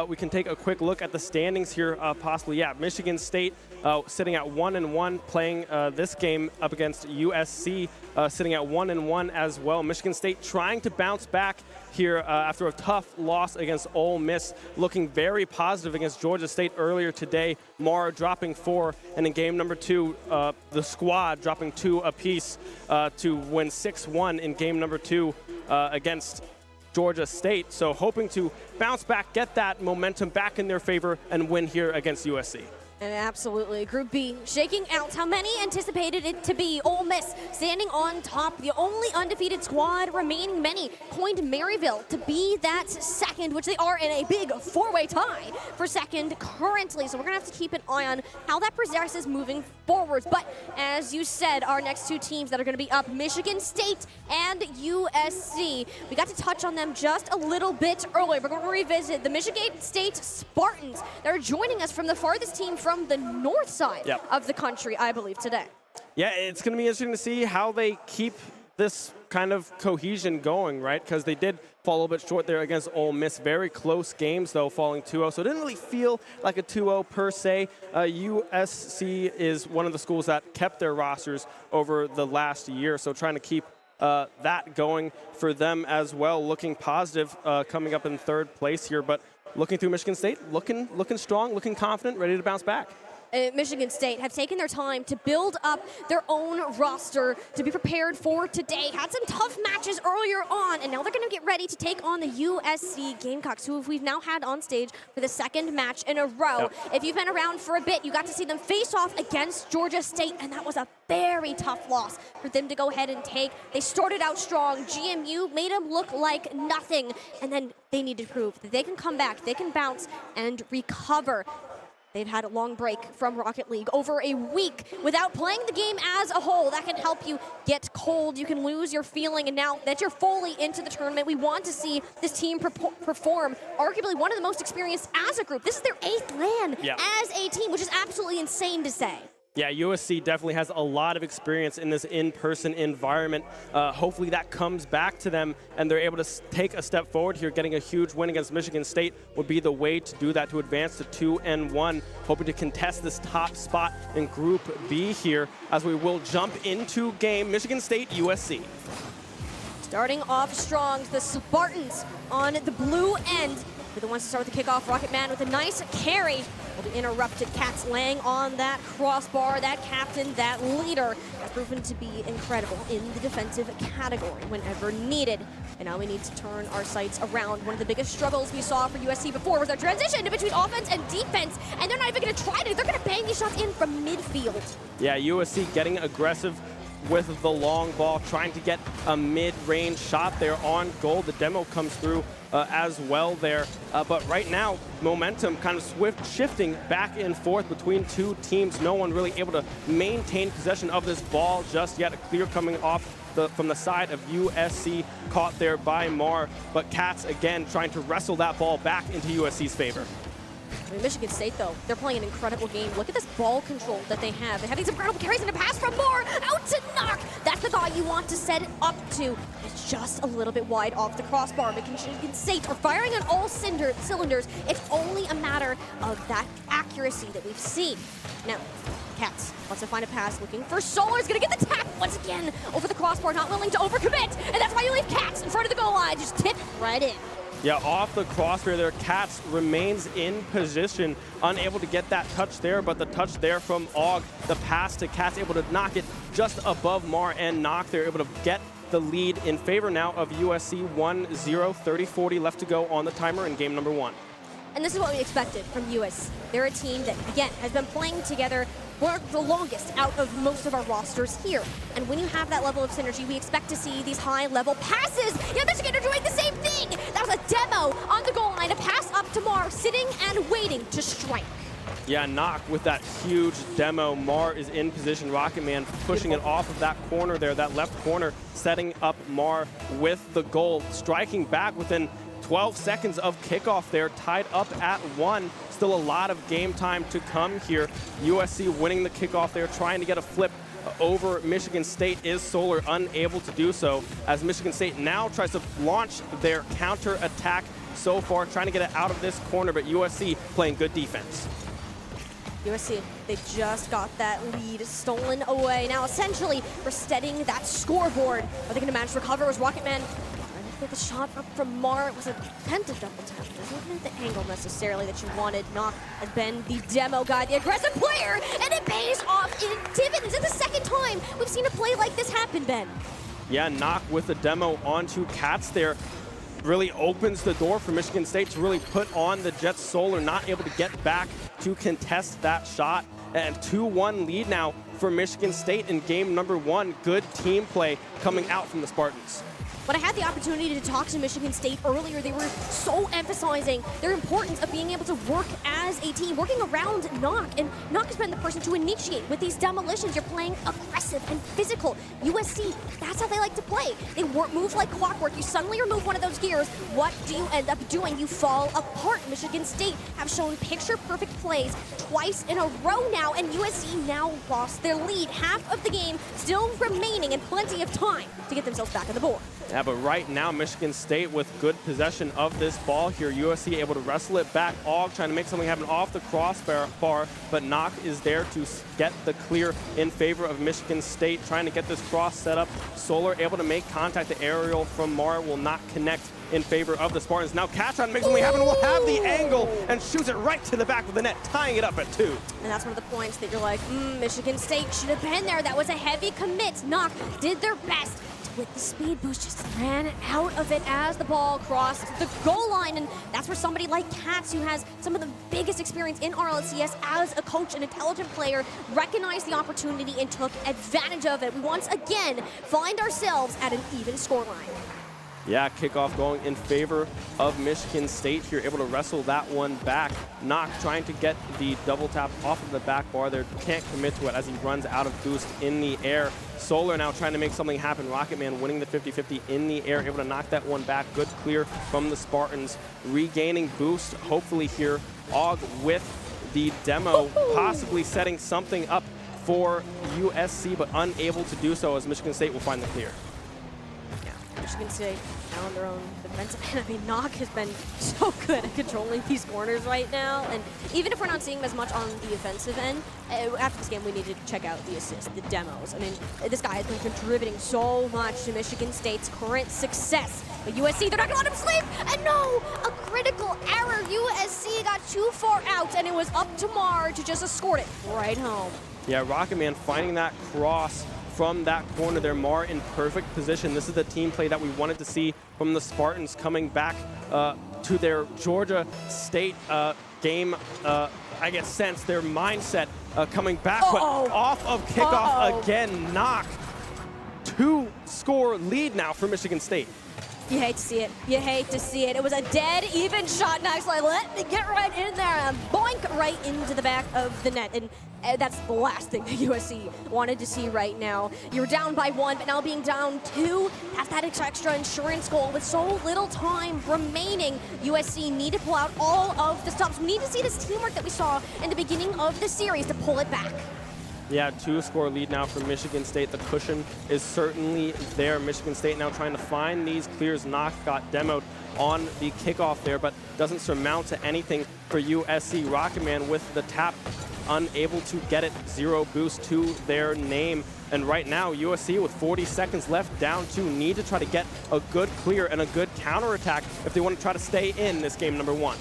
We can take a quick look at the standings here, possibly. Yeah, Michigan State sitting at 1-1, playing this game up against USC, sitting at 1-1 as well. Michigan State trying to bounce back here after a tough loss against Ole Miss, looking very positive against Georgia State earlier today. Mara dropping 4, and in game number 2, the squad dropping 2 apiece to win 6-1 in game number 2 against Georgia State. So hoping to bounce back, get that momentum back in their favor, and win here against USC. And absolutely, Group B shaking out how many anticipated it to be. Ole Miss standing on top, the only undefeated squad remaining. Many coined Maryville to be that second, which they are in a big 4-way tie for second currently. So we're gonna have to keep an eye on how that progresses moving forwards. But as you said, our next 2 teams that are gonna be up, Michigan State and USC. We got to touch on them just a little bit earlier. We're gonna revisit the Michigan State Spartans. They're joining us from the farthest team from the north side of the country, I believe, today. Yeah, it's going to be interesting to see how they keep this kind of cohesion going, right? Because they did fall a little bit short there against Ole Miss. Very close games, though, falling 2-0. So it didn't really feel like a 2-0 per se. USC is one of the schools that kept their rosters over the last year. So trying to keep that going for them as well. Looking positive, coming up in 3rd place here. But looking through Michigan State, looking strong, looking confident, ready to bounce back. Michigan State have taken their time to build up their own roster to be prepared for today. Had some tough matches earlier on, and now they're going to get ready to take on the USC Gamecocks, who we've now had on stage for the 2nd match in a row. Yep. If you've been around for a bit, you got to see them face off against Georgia State, and that was a very tough loss for them to go ahead and take. They started out strong. GMU made them look like nothing, and then they need to prove that they can come back, they can bounce and recover. They've had a long break from Rocket League, over a week without playing the game as a whole. That can help you get cold. You can lose your feeling. And now that you're fully into the tournament, we want to see this team perform. Arguably one of the most experienced as a group. This is their 8th LAN as a team, which is absolutely insane to say. Yeah, USC definitely has a lot of experience in this in-person environment. Hopefully that comes back to them and they're able to take a step forward here. Getting a huge win against Michigan State would be the way to do that, to advance to 2-1. Hoping to contest this top spot in Group B here as we will jump into game Michigan State USC. Starting off strong, the Spartans on the blue end. They're the ones to start with the kickoff. Rocket Man with a nice carry. Will be interrupted. Cats laying on that crossbar. That captain, that leader, has proven to be incredible in the defensive category whenever needed. And now we need to turn our sights around. One of the biggest struggles we saw for USC before was their transition between offense and defense. And they're not even going to try to. They're going to bang these shots in from midfield. Yeah, USC getting aggressive with the long ball, trying to get a mid-range shot there on goal. The demo comes through as well there. But right now, momentum kind of swift shifting back and forth between 2 teams. No one really able to maintain possession of this ball just yet. A clear coming off from the side of USC, caught there by Mar. But Cats, again, trying to wrestle that ball back into USC's favor. I mean, Michigan State, though, they're playing an incredible game. Look at this ball control that they have. They have these incredible carries and a pass from Moore out to Knock. That's the guy you want to set it up to. It's just a little bit wide off the crossbar. Michigan State are firing on all cylinders. It's only a matter of that accuracy that we've seen. Now, Cats wants to find a pass, looking for Solar's gonna get the tap once again over the crossbar, not willing to overcommit. And that's why you leave Cats in front of the goal line. Just tip right in. Yeah, off the crossbar there, Cats remains in position, unable to get that touch there, but the touch there from Og, the pass to Cats, able to knock it just above Mar and Knock. They're able to get the lead in favor now of USC 1-0, 30-40 left to go on the timer in game number 1. And this is what we expected from USC. They're a team that, again, has been playing together we're the longest out of most of our rosters here. And when you have that level of synergy, we expect to see these high-level passes. Yeah, Michigan are doing the same thing. That was a demo on the goal line, a pass up to Mar, sitting and waiting to strike. Yeah, Knock with that huge demo. Mar is in position. Rocket Man pushing it off of that corner there, that left corner, setting up Mar with the goal, striking back within 12 seconds of kickoff there, tied up at 1. Still a lot of game time to come here. USC winning the kickoff there, trying to get a flip over Michigan State. Is Solar unable to do so, as Michigan State now tries to launch their counter attack so far, trying to get it out of this corner, but USC playing good defense. USC, they just got that lead stolen away. Now, essentially, resetting that scoreboard. Are they going to manage to recover? Was Rocket Man trying to get the shot up from Mar? It was a attempted double tap. It wasn't the angle necessarily that you wanted. Knock has been the demo guy, the aggressive player, and it pays off in dividends. It's the second time we've seen a play like this happen, Ben. Yeah, Knock with the demo onto Cats there. Really opens the door for Michigan State to really put on the Jets. Solar not able to get back to contest that shot. And 2-1 lead now for Michigan State in game number 1. Good team play coming out from the Spartans. When I had the opportunity to talk to Michigan State earlier, they were so emphasizing their importance of being able to work as a team, working around Knock. And Knock has been the person to initiate with these demolitions. You're playing aggressive and physical. USC, that's how they like to play. They move like clockwork. You suddenly remove one of those gears. What do you end up doing? You fall apart. Michigan State have shown picture-perfect plays twice in a row now, and USC now lost their lead. Half of the game still remaining and plenty of time to get themselves back on the board. Yeah, but right now, Michigan State with good possession of this ball here. USC able to wrestle it back. Og trying to make something happen off the crossbar, but Knock is there to get the clear in favor of Michigan State, trying to get this cross set up. Solar able to make contact. The aerial from Mar will not connect in favor of the Spartans. Now Catron makes something happen, will have the angle and shoots it right to the back of the net, tying it up at 2. And that's one of the points that you're like, Michigan State should have been there. That was a heavy commit. Knock did their best with the speed boost, just ran out of it as the ball crossed the goal line. And that's where somebody like Katz, who has some of the biggest experience in RLCS as a coach, an intelligent player, recognized the opportunity and took advantage of it. We once again find ourselves at an even scoreline. Yeah, kickoff going in favor of Michigan State here, able to wrestle that one back. Knock trying to get the double tap off of the back bar there, can't commit to it as he runs out of boost in the air. Solar now trying to make something happen. Rocket Man winning the 50-50 in the air, able to knock that one back. Good clear from the Spartans, regaining boost hopefully here. Og with the demo, possibly setting something up for USC, but unable to do so as Michigan State will find the clear. Michigan State now on their own defensive end. I mean, Knock has been so good at controlling these corners right now. And even if we're not seeing him as much on the offensive end, after this game, we need to check out the assists, the demos. I mean, this guy has been contributing so much to Michigan State's current success. But USC, they're not going to let him sleep. And no, a critical error. USC got too far out, and it was up to Mar to just escort it right home. Yeah, Rocket Man finding that cross from that corner there. Mar in perfect position. This is the team play that we wanted to see from the Spartans coming back to their Georgia State game, I guess, sense, their mindset coming back, but off of kickoff again. Knock. 2-score lead now for Michigan State. You hate to see it. You hate to see it. It was a dead even shot. Knox like, let me get right in there and boink right into the back of the net. And that's the last thing that USC wanted to see right now. You're down by 1, but now being down 2, that's that extra insurance goal with so little time remaining. USC need to pull out all of the stops. We need to see this teamwork that we saw in the beginning of the series to pull it back. Yeah, 2-score lead now for Michigan State. The cushion is certainly there. Michigan State now trying to find these clears. Knock got demoed on the kickoff there, but doesn't surmount to anything for USC. Rocket Man with the tap, unable to get it. 0 boost to their name. And right now, USC with 40 seconds left, down 2, need to try to get a good clear and a good counterattack if they want to try to stay in this game number 1.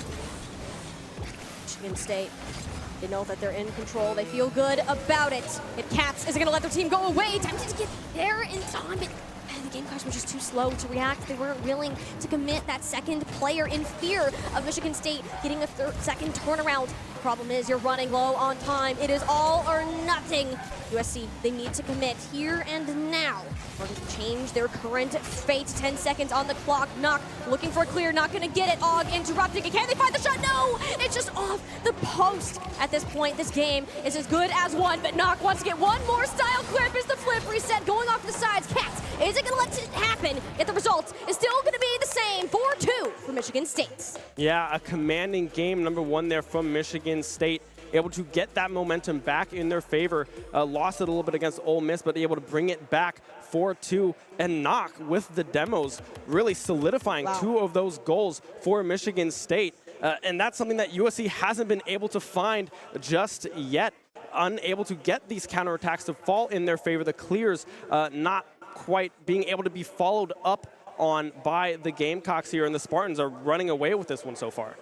Michigan State, they know that they're in control. They feel good about it. If Cats isn't going to let their team go away, tempted to get there in time, but the Gamecocks were just too slow to react. They weren't willing to commit that second player in fear of Michigan State getting a second turnaround. The problem is you're running low on time. It is all or nothing. USC, they need to commit here and now. Or to change their current fate. 10 seconds on the clock. Knock looking for a clear, not gonna get it. Og interrupting it. Can they find the shot? No! It's just off the post. At this point, this game is as good as one, but Knock wants to get one more style clip. Is the flip reset going off the sides? Cats isn't gonna let it happen. Yet the result is still gonna be the same. 4-2 for Michigan State. Yeah, a commanding game, number one there from Michigan State. Able to get that momentum back in their favor. Lost it a little bit against Ole Miss, but able to bring it back 4-2. And Knock with the demos really solidifying two of those goals for Michigan State. And that's something that USC hasn't been able to find just yet. Unable to get these counterattacks to fall in their favor. The clears not quite being able to be followed up on by the Gamecocks here, and the Spartans are running away with this one so far.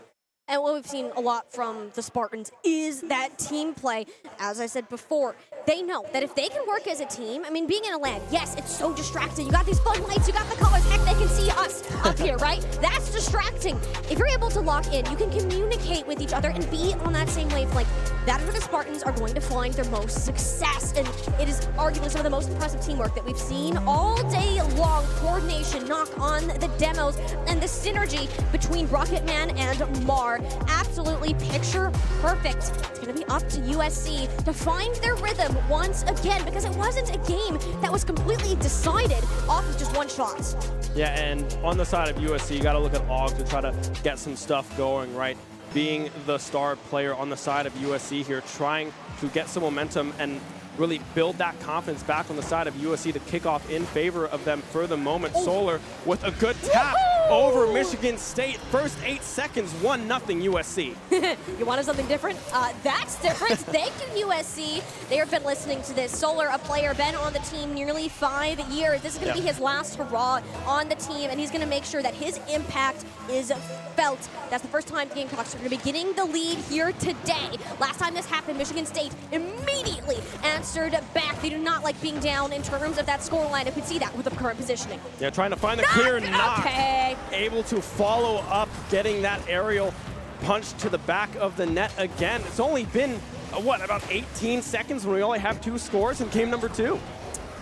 And what we've seen a lot from the Spartans is that team play. As I said before, they know that if they can work as a team, I mean, being in a LAN, yes, it's so distracting. You got these floodlights, you got the colors, heck, they can see us up here, right? That's distracting. If you're able to lock in, you can communicate with each other and be on that same wavelength. That is where the Spartans are going to find their most success. And it is arguably some of the most impressive teamwork that we've seen all day long. Coordination, Knock on the demos, and the synergy between Rocketman and Mar. Absolutely picture perfect. It's going to be up to USC to find their rhythm once again, because it wasn't a game that was completely decided off of just one shot. Yeah, and on the side of USC, you got to look at Og to try to get some stuff going, right? Being the star player on the side of USC here, trying to get some momentum and really build that confidence back on the side of USC to kick off in favor of them for the moment. Solar with a good tap over Michigan State. First 8 seconds, 1-0 USC. You wanted something different? That's different. Thank you, USC. They have been listening to this. Solar, a player, been on the team nearly 5 years. This is going to be his last hurrah on the team, and he's going to make sure that his impact is felt. That's the first time the Gamecocks are going to be getting the lead here today. Last time this happened, Michigan State immediately answered back. They do not like being down in terms of that scoreline. You could see that with the current positioning. Yeah, trying to find the clear knock. Okay. Able to follow up, getting that aerial punch to the back of the net again. It's only been, what, about 18 seconds when we only have 2 scores in game number 2.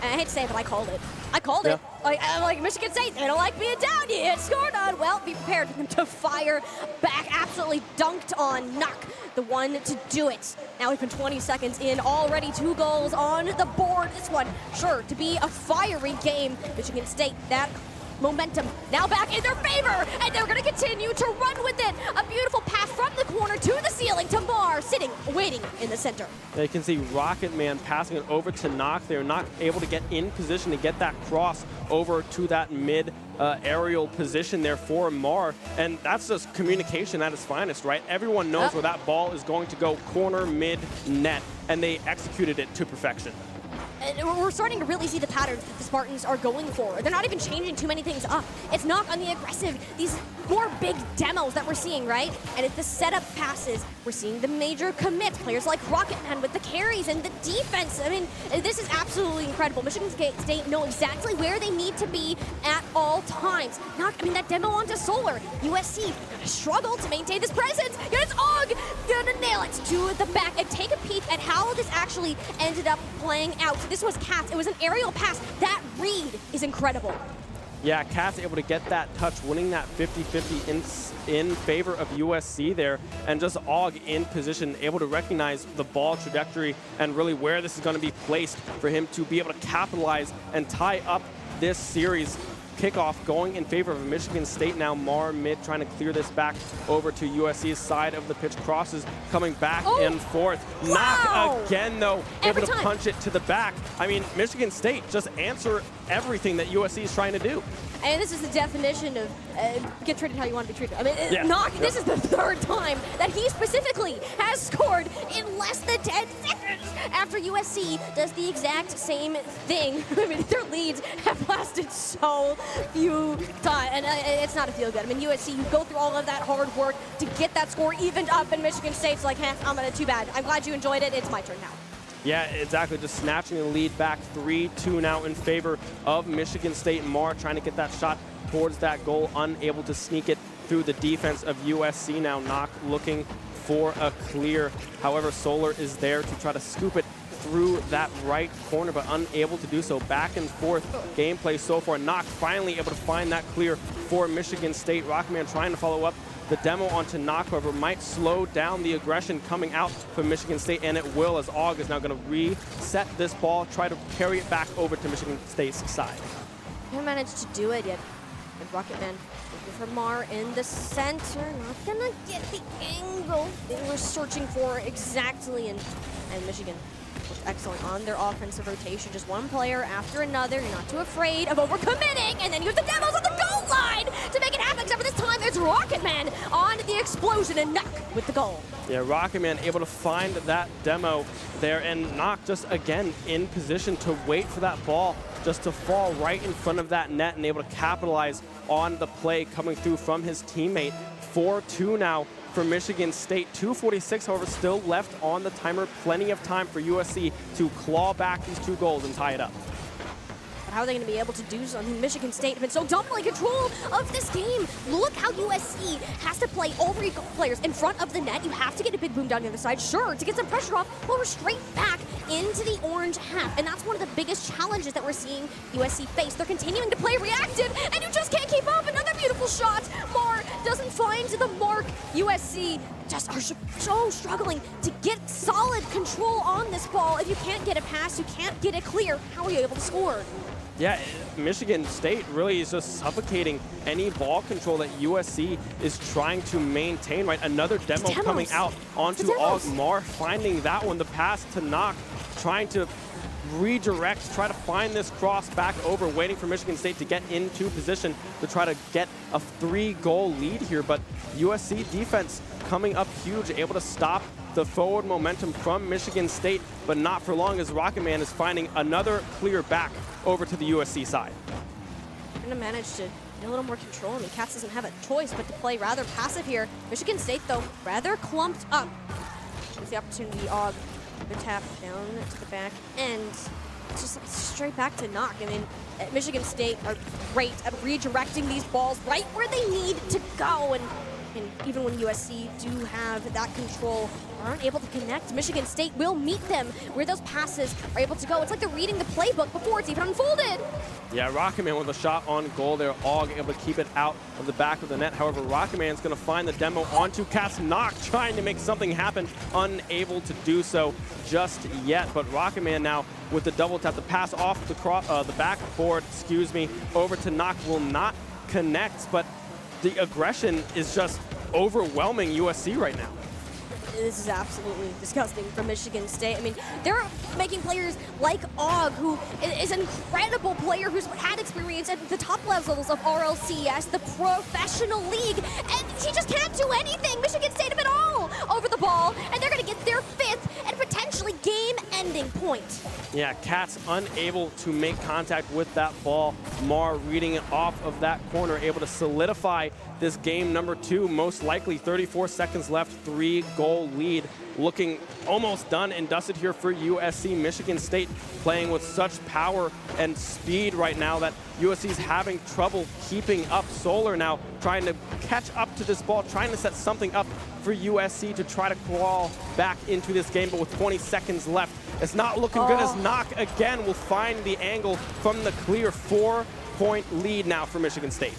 I hate to say it, but I called it. I called it. I'm like, Michigan State, they don't like being down. You hit scored on. Well, be prepared for them to fire back. Absolutely dunked on Knock, the one to do it. Now we've been 20 seconds in, already 2 goals on the board. This one, sure, to be a fiery game. Michigan State, that momentum now back in their favor, and they're going to continue to run with it. A beautiful pass from the corner to the ceiling to Mar, sitting, waiting in the center. You can see Rocketman passing it over to Knock. They're not able to get in position to get that cross over to that mid aerial position there for Mar, and that's just communication at its finest, right? Everyone knows where that ball is going to go, corner, mid, net, and they executed it to perfection. And we're starting to really see the patterns that the Spartans are going for. They're not even changing too many things up. It's Knock on the aggressive, these more big demos that we're seeing, right? And it's the setup passes. We're seeing the major commits. Players like Rocketman with the carries and the defense. I mean, this is absolutely incredible. Michigan State know exactly where they need to be at all times. Knock, I mean, that demo onto Solar. USC gonna struggle to maintain this presence. And it's Og gonna nail it to the back. And take a peek at how this actually ended up playing out. This was Cats. It was an aerial pass. That read is incredible. Yeah, Cats able to get that touch, winning that 50-50 in favor of USC there, and just Og in position, able to recognize the ball trajectory and really where this is going to be placed for him to be able to capitalize and tie up this series. Kickoff going in favor of Michigan State now. Mar mid trying to clear this back over to USC's side of the pitch. Crosses coming back and forth. Wow. Knock again though, able to punch it to the back. I mean, Michigan State just answer everything that USC is trying to do. And this is the definition of get treated how you want to be treated. I mean, Knock, this is the 3rd time that he specifically has scored in less than 10 seconds after USC does the exact same thing. I mean, their leads have lasted so few times, and it's not a feel good. I mean, USC, you go through all of that hard work to get that score evened up, and Michigan State's like, I'm gonna, too bad. I'm glad you enjoyed it. It's my turn now. Yeah, exactly. Just snatching the lead back 3-2 now in favor of Michigan State. Mar trying to get that shot towards that goal, unable to sneak it through the defense of USC. Now Knock looking for a clear. However, Solar is there to try to scoop it through that right corner, but unable to do so. Back and forth gameplay so far. Knock finally able to find that clear for Michigan State. Rockman trying to follow up the demo onto Knock, however, might slow down the aggression coming out from Michigan State, and it will, as Og is now going to reset this ball, try to carry it back over to Michigan State's side. Haven't managed to do it yet. And Rocketman looking for Mar in the center. Not gonna get the angle they were searching for exactly, and Michigan looked excellent on their offensive rotation. Just one player after another. You're not too afraid of overcommitting, and then you have the demos on the goal line to make it happen. Except for this time, it's Rocketman on the explosion and Knock with the goal. Yeah, Rocketman able to find that demo there, and Knock just again in position to wait for that ball just to fall right in front of that net and able to capitalize on the play coming through from his teammate. 4-2 now for Michigan State. 2:46, however, still left on the timer. Plenty of time for USC to claw back these 2 goals and tie it up. But how are they going to be able to do so? I mean, Michigan State have been so dominantly in control of this game. Look how USC has to play all 3 players in front of the net. You have to get a big boom down the other side, sure, to get some pressure off, but we're straight back into the orange half. And that's one of the biggest challenges that we're seeing USC face. They're continuing to play reactive, and you just can't keep up. Another beautiful shot. Mar doesn't find the mark. USC just are so struggling to get solid control on this ball. If you can't get a pass, you can't get it clear, how are you able to score? Yeah, Michigan State really is just suffocating any ball control that USC is trying to maintain, right? Another demo coming out onto Og. Mar finding that one, the pass to Knock, trying to redirect, try to find this cross back over, waiting for Michigan State to get into position to try to get a 3-goal lead here. But USC defense coming up huge, able to stop the forward momentum from Michigan State, but not for long as Rocketman is finding another clear back over to the USC side. They're going to manage to get a little more control. I mean, Cats doesn't have a choice but to play rather passive here. Michigan State, though, rather clumped up. There's the opportunity, Og, the tap down to the back end. Just straight back to Knock. I mean, Michigan State are great at redirecting these balls right where they need to go. And even when USC do have that control, aren't able to connect, Michigan State will meet them where those passes are able to go. It's like they're reading the playbook before it's even unfolded. Yeah, Rocketman with a shot on goal there. Og able to keep it out of the back of the net. However, Rocketman's going to find the demo onto Cats. Knock trying to make something happen, unable to do so just yet. But Rocketman now with the double tap, the pass off the backboard, over to Knock will not connect, but the aggression is just overwhelming USC right now. This is absolutely disgusting from Michigan State. I mean, they're making players like Og, who is an incredible player who's had experience at the top levels of RLCS, the professional league, and he just can't do anything. Michigan State have it all over the ball, and they're going to get their 5th and potentially game-ending point. Yeah, Cats unable to make contact with that ball. Mar reading it off of that corner, able to solidify this game number 2, most likely 34 seconds left, 3-goal lead. Looking almost done and dusted here for USC. Michigan State playing with such power and speed right now that USC's having trouble keeping up. Solar now trying to catch up to this ball, trying to set something up for USC to try to crawl back into this game, but with 20 seconds left, it's not looking good as Knock again will find the angle from the clear. 4-point lead now for Michigan State.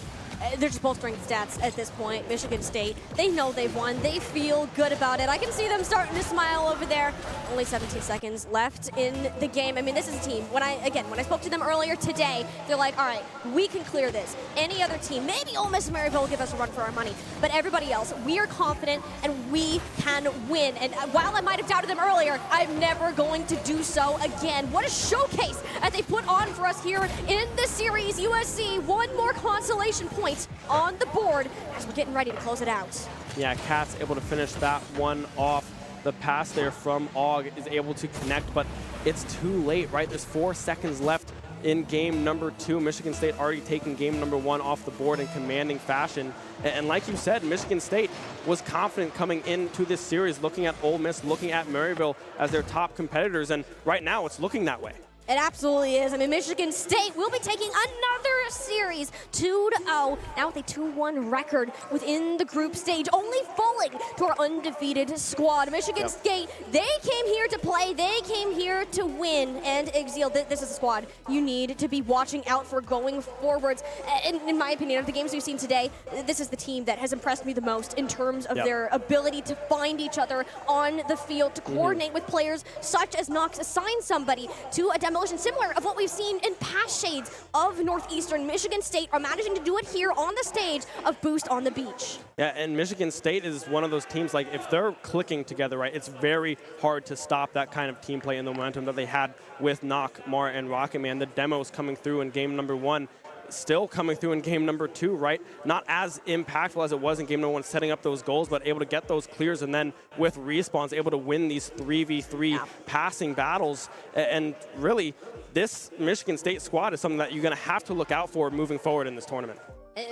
They're just bolstering stats at this point. Michigan State, they know they've won. They feel good about it. I can see them starting to smile over there. Only 17 seconds left in the game. I mean, this is a team. When I spoke to them earlier today, they're like, all right, we can clear this. Any other team, maybe Ole Miss and Maryville will give us a run for our money, but everybody else, we are confident and we can win. And while I might have doubted them earlier, I'm never going to do so again. What a showcase that they put on for us here in the series. USC, one more consolation point on the board as we're getting ready to close it out. Yeah, Cats able to finish that one off. The pass there from Og is able to connect, but it's too late, right? There's 4 seconds left in game number 2. Michigan State already taking game number 1 off the board in commanding fashion. And like you said, Michigan State was confident coming into this series, looking at Ole Miss, looking at Maryville as their top competitors, and right now it's looking that way. It absolutely is. I mean, Michigan State will be taking another series 2-0, now with a 2-1 record within the group stage, only falling to our undefeated squad. Michigan State, they came here to play, they came here to win, and Exil, this is a squad you need to be watching out for going forwards. In my opinion, of the games we've seen today, this is the team that has impressed me the most in terms of their ability to find each other on the field, to coordinate with players such as Knox, assign somebody to a demolition similar of what we've seen in past shades of Northeastern. Michigan State are managing to do it here on the stage of Boost on the Beach. Yeah, and Michigan State is one of those teams, like, if they're clicking together, right, it's very hard to stop that kind of team play and the momentum that they had with Knock, Mar, and Rocket Man. The demos coming through in game number 1, still coming through in game number 2, right? Not as impactful as it was in game number 1, setting up those goals, but able to get those clears, and then with respawns, able to win these 3v3 passing battles. And really, this Michigan State squad is something that you're going to have to look out for moving forward in this tournament.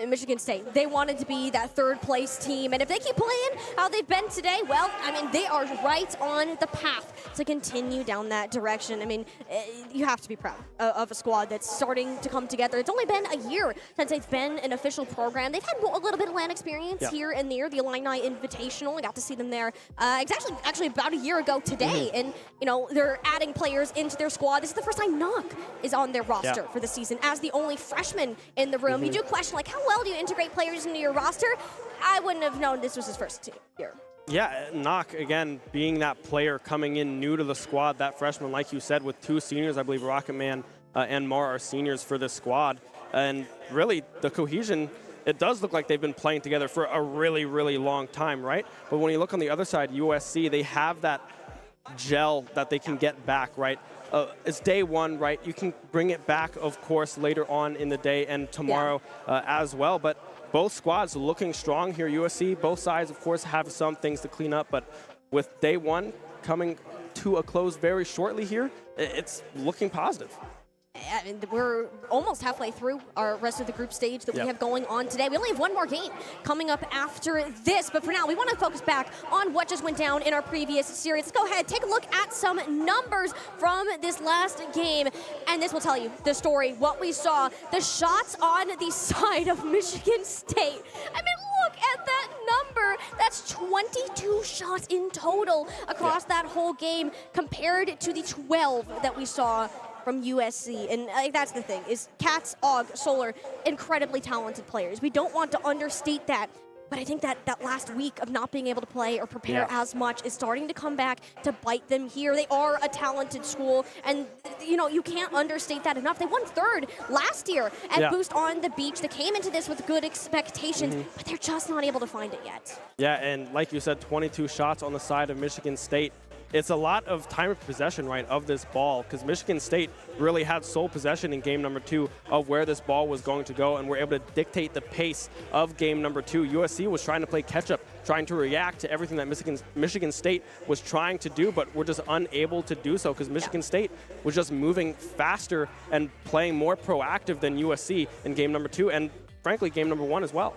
Michigan State, they wanted to be that third place team, and if they keep playing how they've been today, well, I mean, they are right on the path to continue down that direction. I mean, you have to be proud of a squad that's starting to come together. It's only been a year since they've been an official program. They've had a little bit of LAN experience here and there, the Illini Invitational. I got to see them there actually about a year ago today, and you know, they're adding players into their squad. This is the first time Knock is on their roster for the season as the only freshman in the room. You do question, like, how well do you integrate players into your roster? I wouldn't have known this was his first year. Yeah, Knock, again, being that player coming in new to the squad, that freshman, like you said, with 2 seniors. I believe Rocket Man and Mar are seniors for this squad. And really, the cohesion, it does look like they've been playing together for a really, really long time, right? But when you look on the other side, USC, they have that gel that they can get back, right? It's day 1, right? You can bring it back, of course, later on in the day and tomorrow as well. But both squads looking strong here. USC, both sides, of course, have some things to clean up. But with day 1 coming to a close very shortly here, it's looking positive. And we're almost halfway through our rest of the group stage that we have going on today. We only have one more game coming up after this, but for now, we want to focus back on what just went down in our previous series. Let's go ahead, take a look at some numbers from this last game, and this will tell you the story, what we saw, the shots on the side of Michigan State. I mean, look at that number. That's 22 shots in total across that whole game compared to the 12 that we saw from USC. And that's the thing, is Cats, Og, Solar, incredibly talented players. We don't want to understate that, but I think that last week of not being able to play or prepare as much is starting to come back to bite them here. They are a talented school, and you know, you can't understate that enough. They won 3rd last year at Boost on the Beach. They came into this with good expectations, but they're just not able to find it yet. Yeah, and like you said, 22 shots on the side of Michigan State. It's a lot of time of possession, right, of this ball, because Michigan State really had sole possession in game number 2 of where this ball was going to go, and were able to dictate the pace of game number 2. USC was trying to play catch-up, trying to react to everything that Michigan State was trying to do, but were just unable to do so because Michigan State was just moving faster and playing more proactive than USC in game number 2, and frankly, game number 1 as well.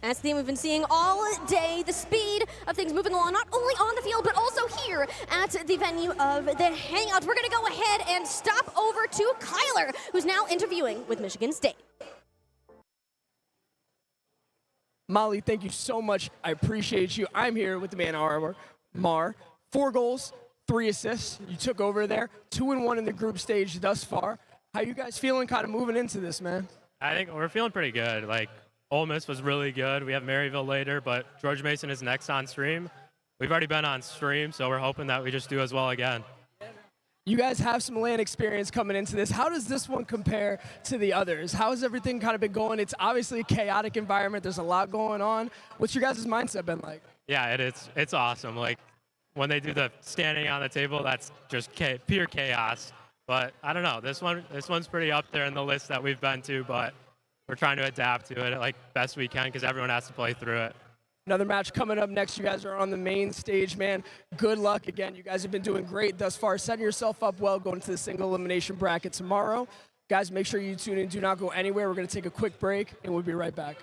That's the theme we've been seeing all day, the speed of things moving along, not only on the field, but also here at the venue of the Hangout. We're going to go ahead and stop over to Kyler, who's now interviewing with Michigan State. Molly, thank you so much. I appreciate you. I'm here with the man of armor, Mar. 4 goals, 3 assists. You took over there, 2-1 in the group stage thus far. How you guys feeling kind of moving into this, man? I think we're feeling pretty good. Like, Ole Miss was really good. We have Maryville later, but George Mason is next on stream. We've already been on stream, so we're hoping that we just do as well again. You guys have some LAN experience coming into this. How does this one compare to the others? How has everything kind of been going? It's obviously a chaotic environment. There's a lot going on. What's your guys' mindset been like? Yeah, it's awesome. Like, when they do the standing on the table, that's just pure chaos. But I don't know. This one's pretty up there in the list that we've been to, but we're trying to adapt to it like best we can because everyone has to play through it. Another match coming up next. You guys are on the main stage, man. Good luck again. You guys have been doing great thus far, setting yourself up well going to the single elimination bracket tomorrow. Guys, make sure you tune in. Do not go anywhere. We're going to take a quick break, and we'll be right back.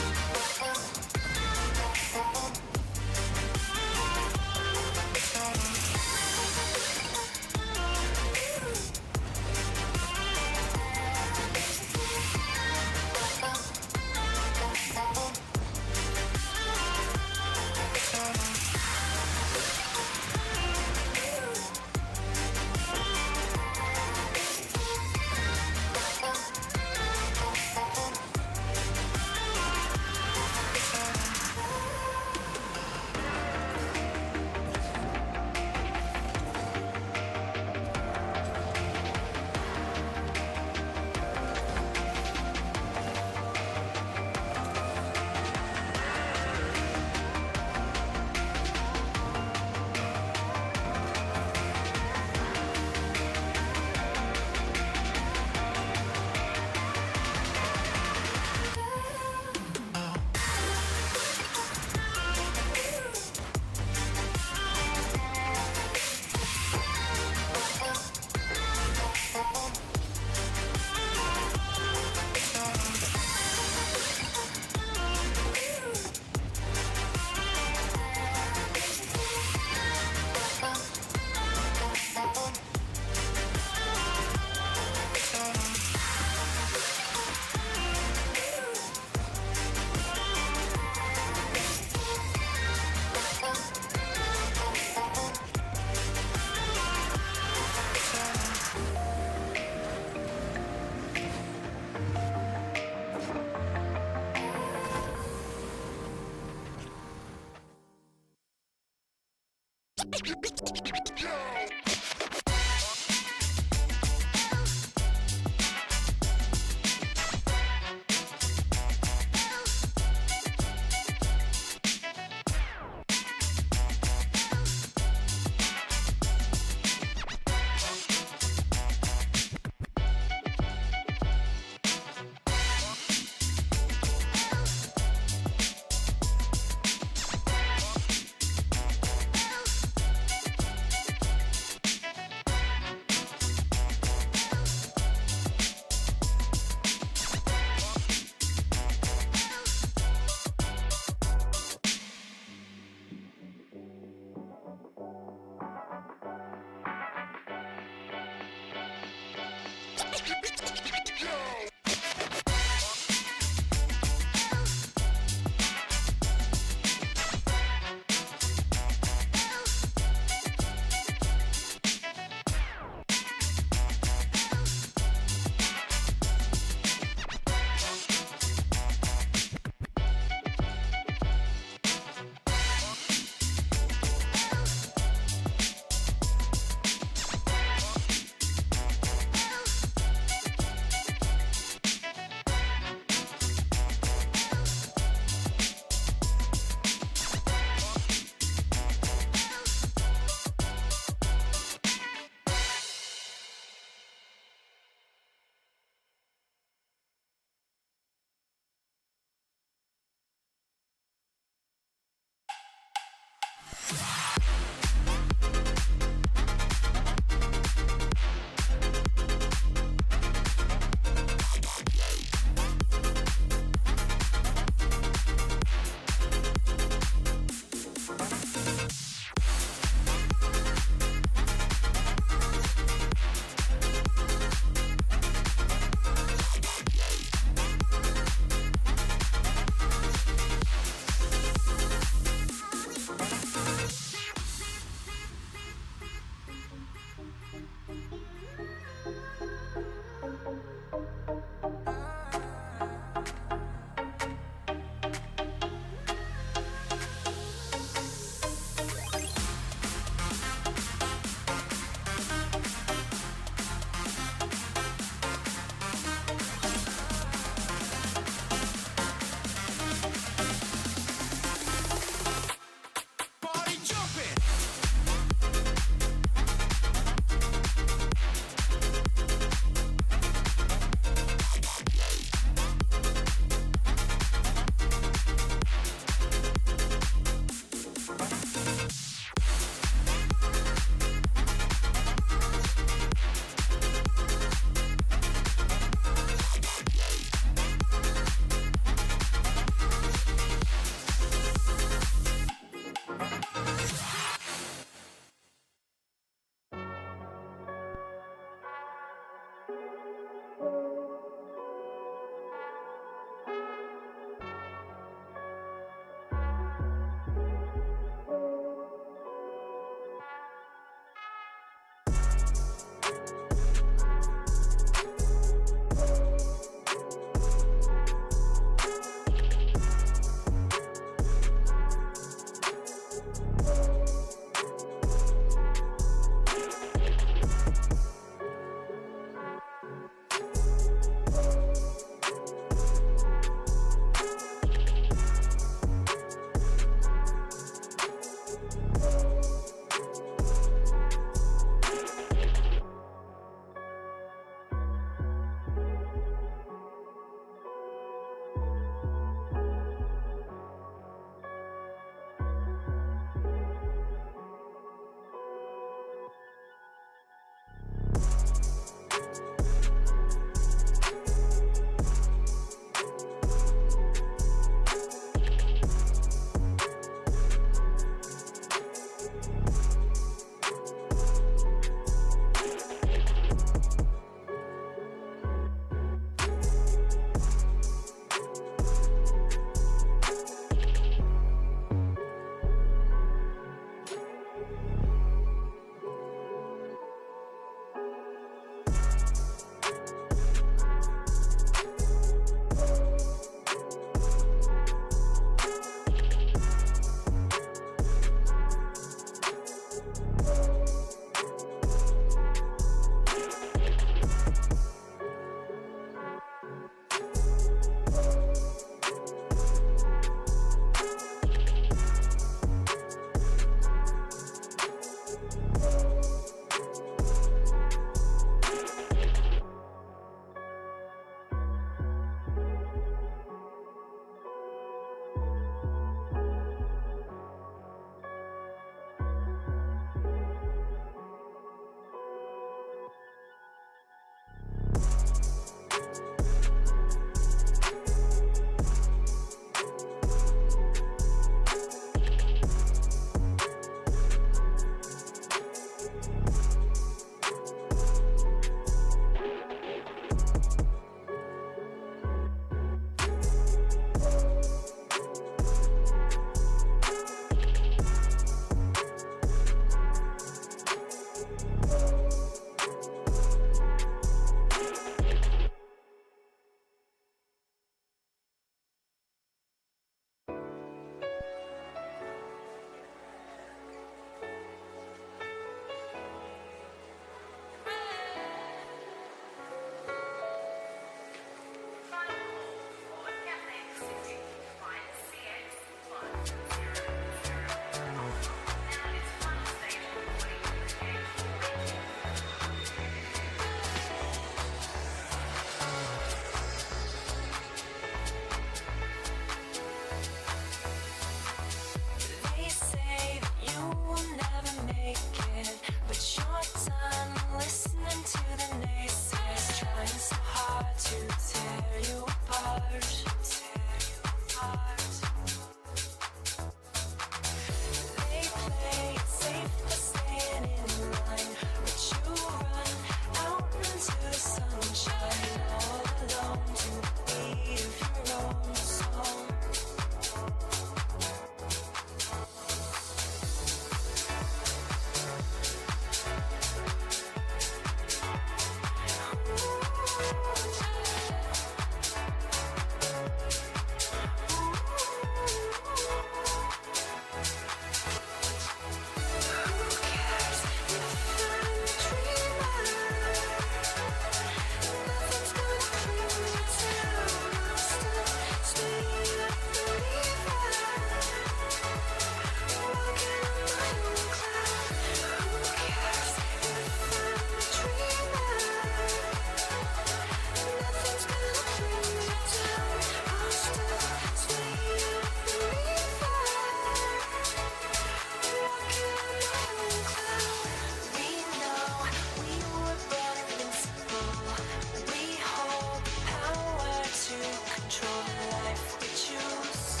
control the life we choose.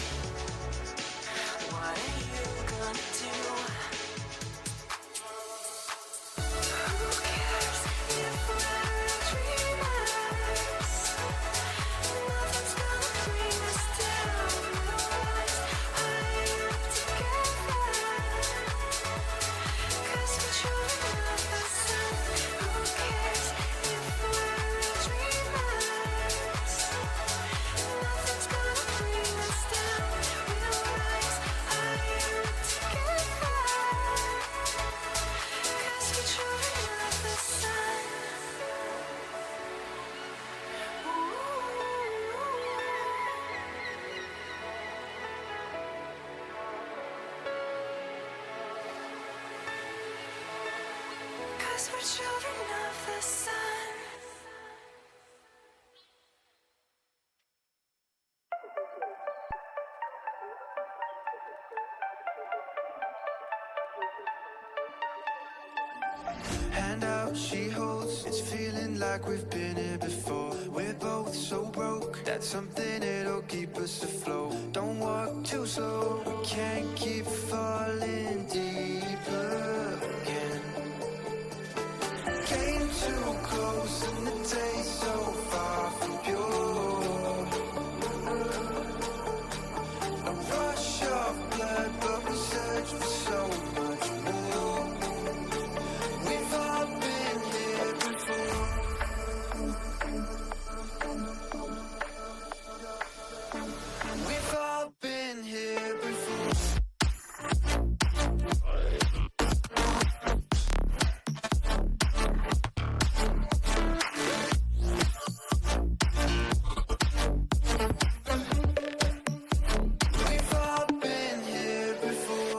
What are you gonna do? Who cares if we're dreamers? Nothing's gonna bring us down. We'll rise higher together. 'Cause we're children of the sun. Who cares if we're dreamers? Nothing's gonna bring us down. We'll rise higher together. 'Cause we're children of the sun. Cause we're children of the sun. Hand out, she holds. It's feeling like we've been here before. We're both so broke. That's something that'll keep us afloat. Don't walk too slow. We can't keep falling deeper again. Came too close and the taste so far from pure. A rush of blood, but we search for so much more. We've all been here before. We've all been here before. We've all been here before.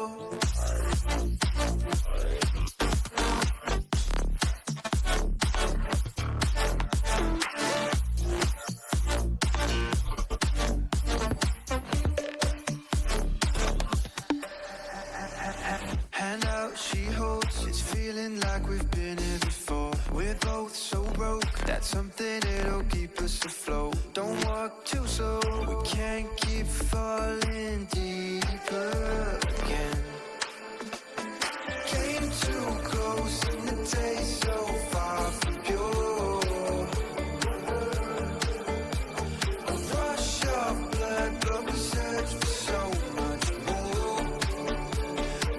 Hand out, she holds. It's feeling like we've been here before. We're both so broke. That's something that'll keep us afloat. Don't walk too slow. We can't keep falling deeper again. Came too close and the taste so far from pure. A rush of blood, but we search for so much more.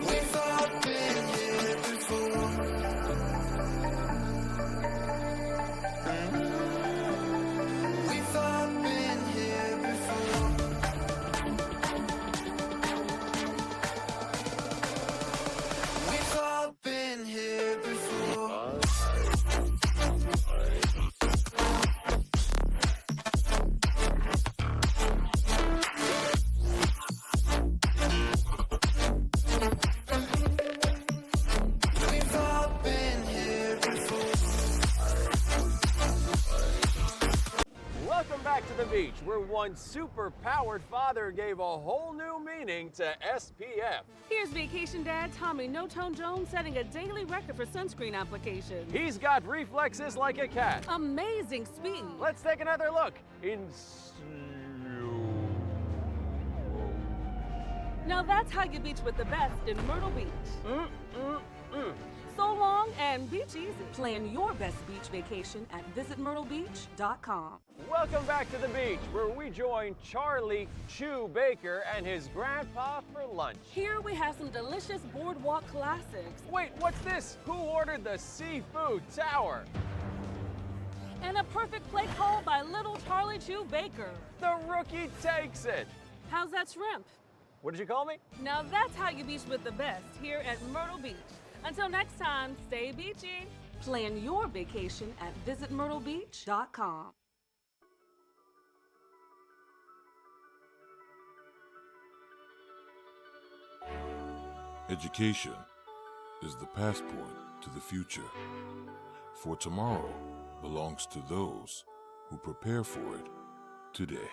We've all been here before. We've all been here before. We've all been here before. We've all been here before. Welcome back to the beach, where one super-powered father gave a whole new meaning to SPF. Here's Vacation Dad Tommy No Tone Jones setting a daily record for sunscreen applications. He's got reflexes like a cat. Amazing speed. Let's take another look in Now that's how you beach with the best in Myrtle Beach. So long and beach easy. Plan your best beach vacation at visitmyrtlebeach.com. Welcome back to the beach, where we join Charlie Chew Baker and his grandpa for lunch. Here we have some delicious boardwalk classics. Wait, what's this? Who ordered the seafood tower? And a perfect plate call by little Charlie Chew Baker. The rookie takes it. How's that shrimp? What did you call me? Now that's how you beach with the best here at Myrtle Beach. Until next time, stay beachy. Plan your vacation at visitmyrtlebeach.com. Education is the passport to the future. For tomorrow belongs to those who prepare for it today.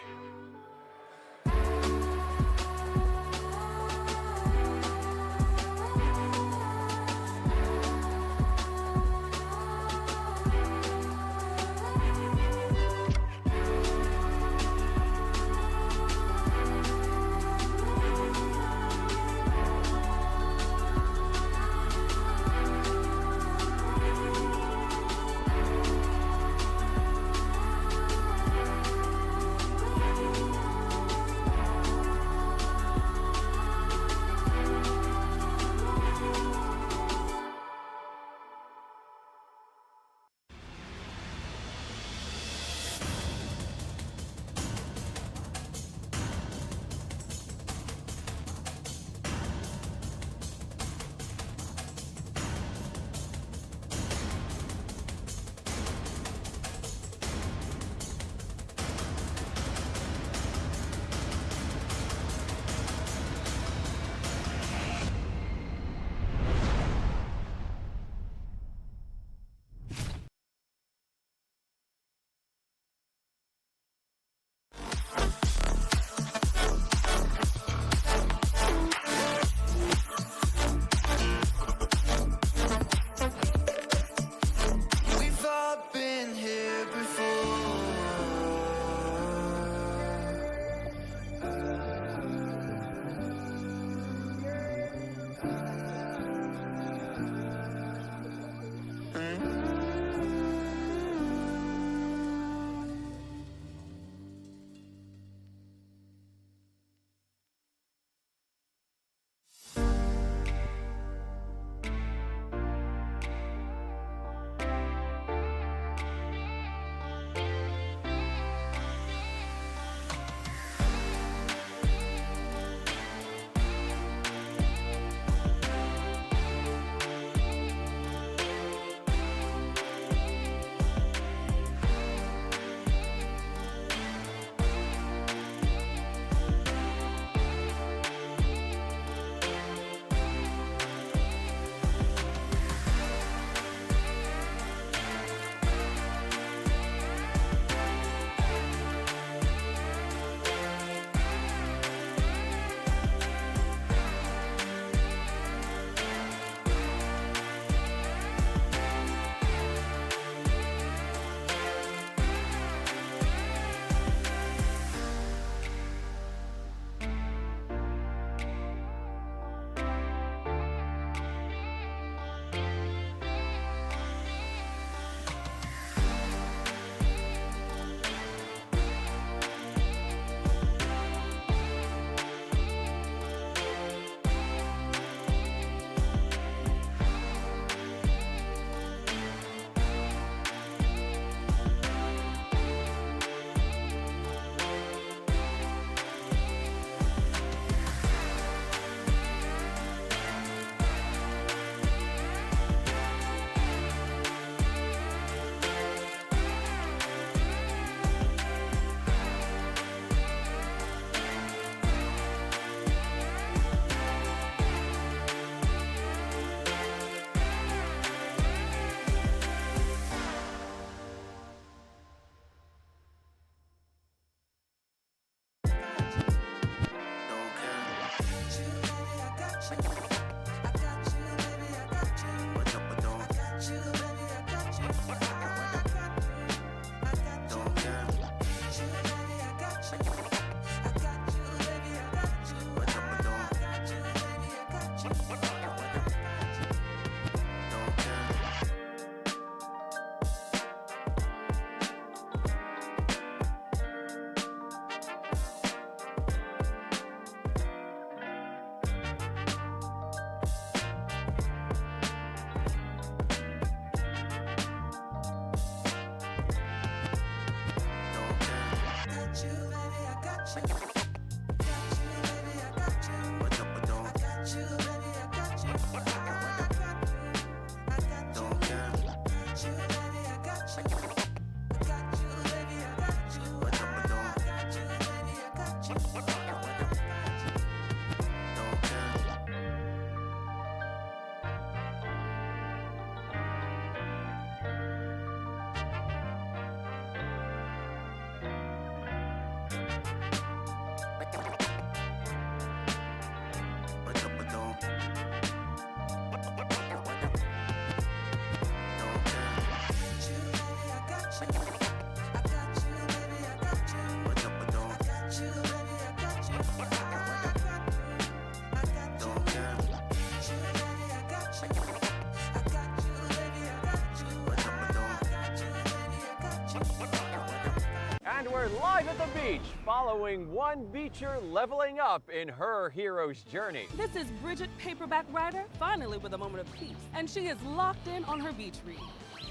And we're live at the beach, following one beacher leveling up in her hero's journey. This is Bridget, paperback writer, finally with a moment of peace, and she is locked in on her beach read.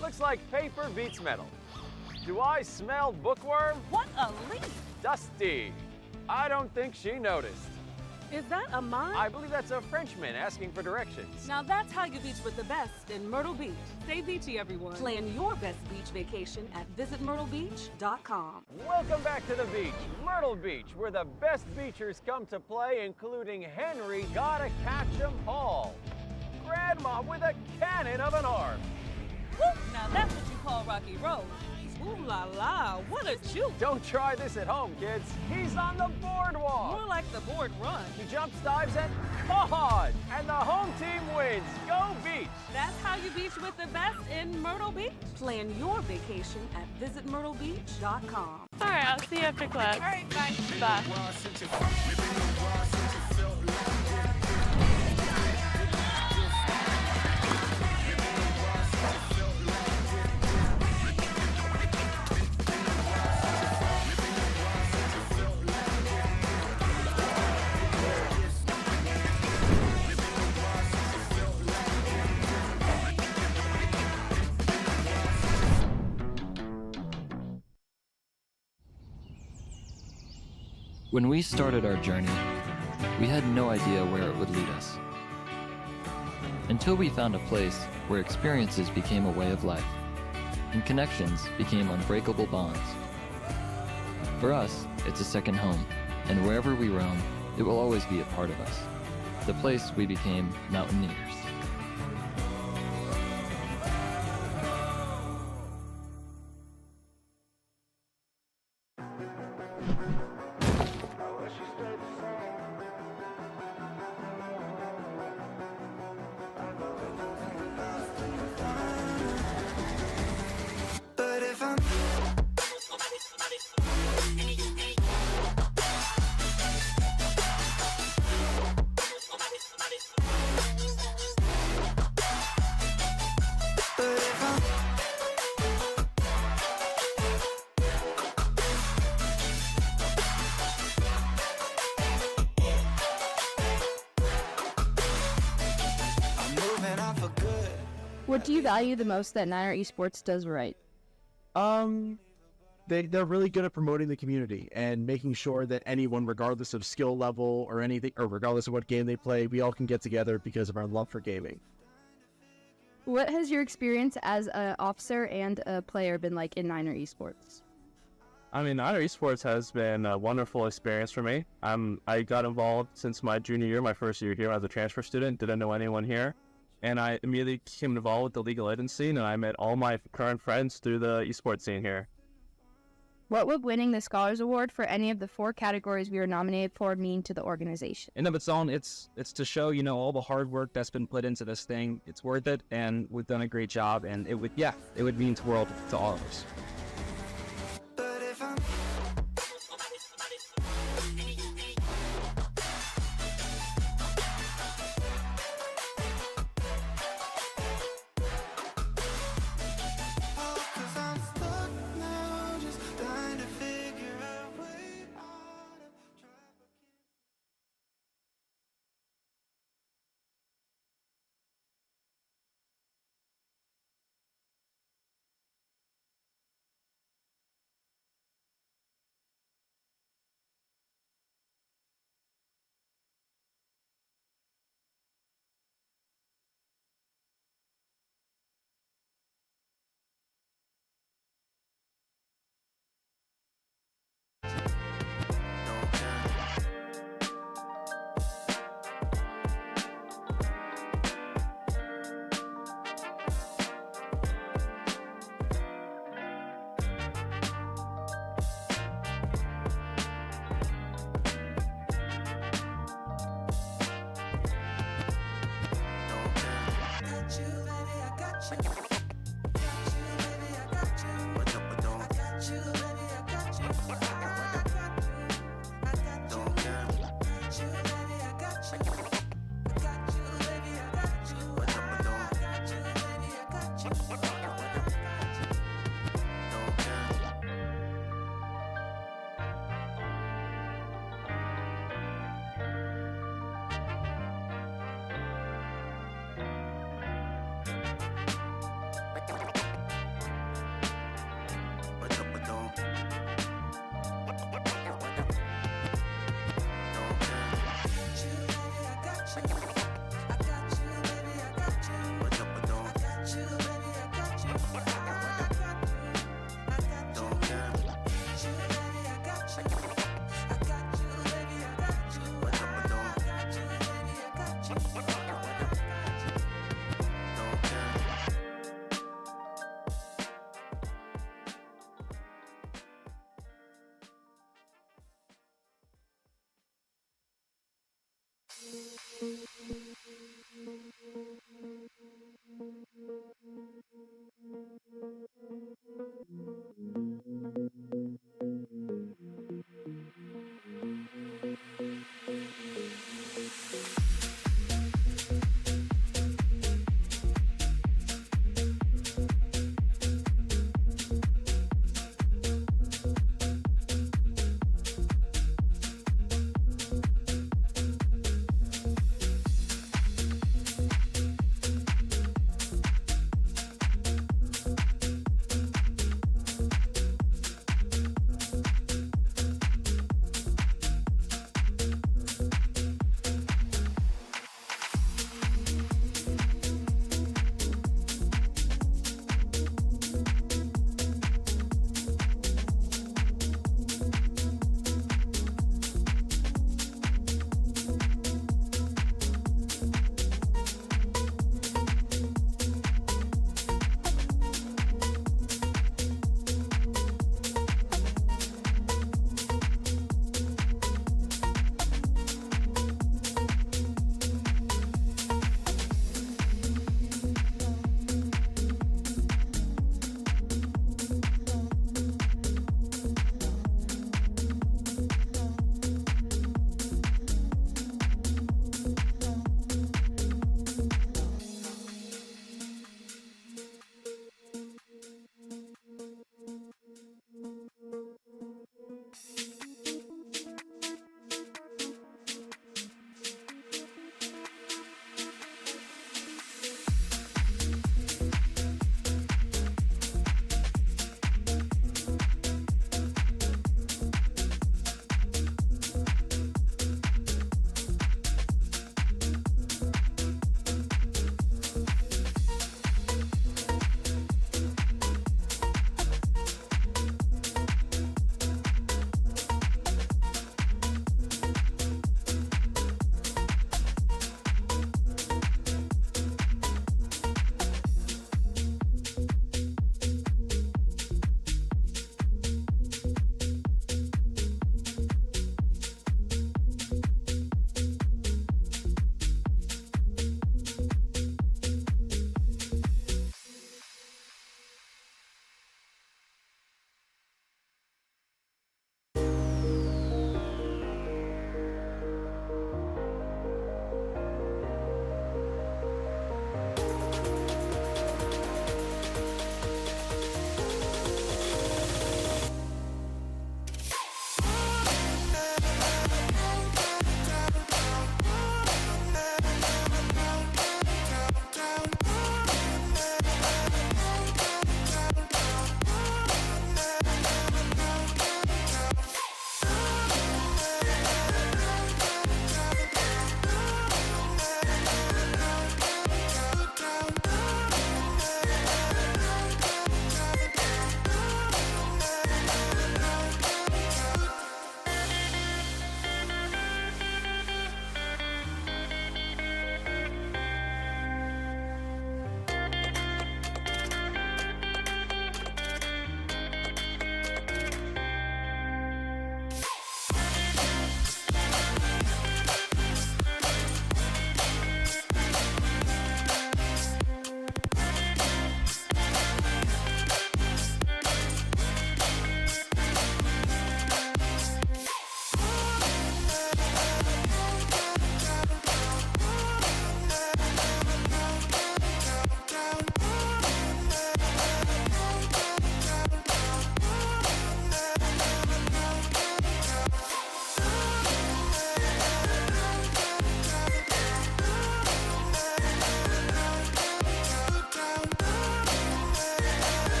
Looks like paper beats metal. Do I smell bookworm? What a leap! Dusty. I don't think she noticed. Is that a mime? I believe that's a Frenchman asking for directions. Now that's how you beach with the best in Myrtle Beach. Stay beachy, everyone. Plan your best beach vacation at visitmyrtlebeach.com. Welcome back to the beach, Myrtle Beach, where the best beachers come to play, including Henry Gotta Catch 'em Paul. Grandma with a cannon of an arm. Woo! Now that's what you call Rocky Road. Ooh la la, what a juke. Don't try this at home, kids. He's on the boardwalk. More like the board run. He jumps, dives, and caught! And the home team wins. Go Beach! That's how you beach with the best in Myrtle Beach. Plan your vacation at visitmyrtlebeach.com. All right, I'll see you after class. All right, bye. Bye. When we started our journey, we had no idea where it would lead us. Until we found a place where experiences became a way of life, and connections became unbreakable bonds. For us, it's a second home, and wherever we roam, it will always be a part of us. The place we became mountaineers. But if I'm What do you value the most that Niner Esports does right? They're really good at promoting the community and making sure that anyone, regardless of skill level or anything, or regardless of what game they play, we all can get together because of our love for gaming. What has your experience as an officer and a player been like in Niner Esports? I mean, Niner Esports has been a wonderful experience for me. I got involved since my junior year, my first year here as a transfer student, didn't know anyone here. And I immediately became involved with the League of Legends scene, and I met all my current friends through the esports scene here. What would winning the Scholars Award for any of the 4 categories we were nominated for mean to the organization? In of its own, it's to show, all the hard work that's been put into this thing. It's worth it, and we've done a great job, and it would mean the world to all of us.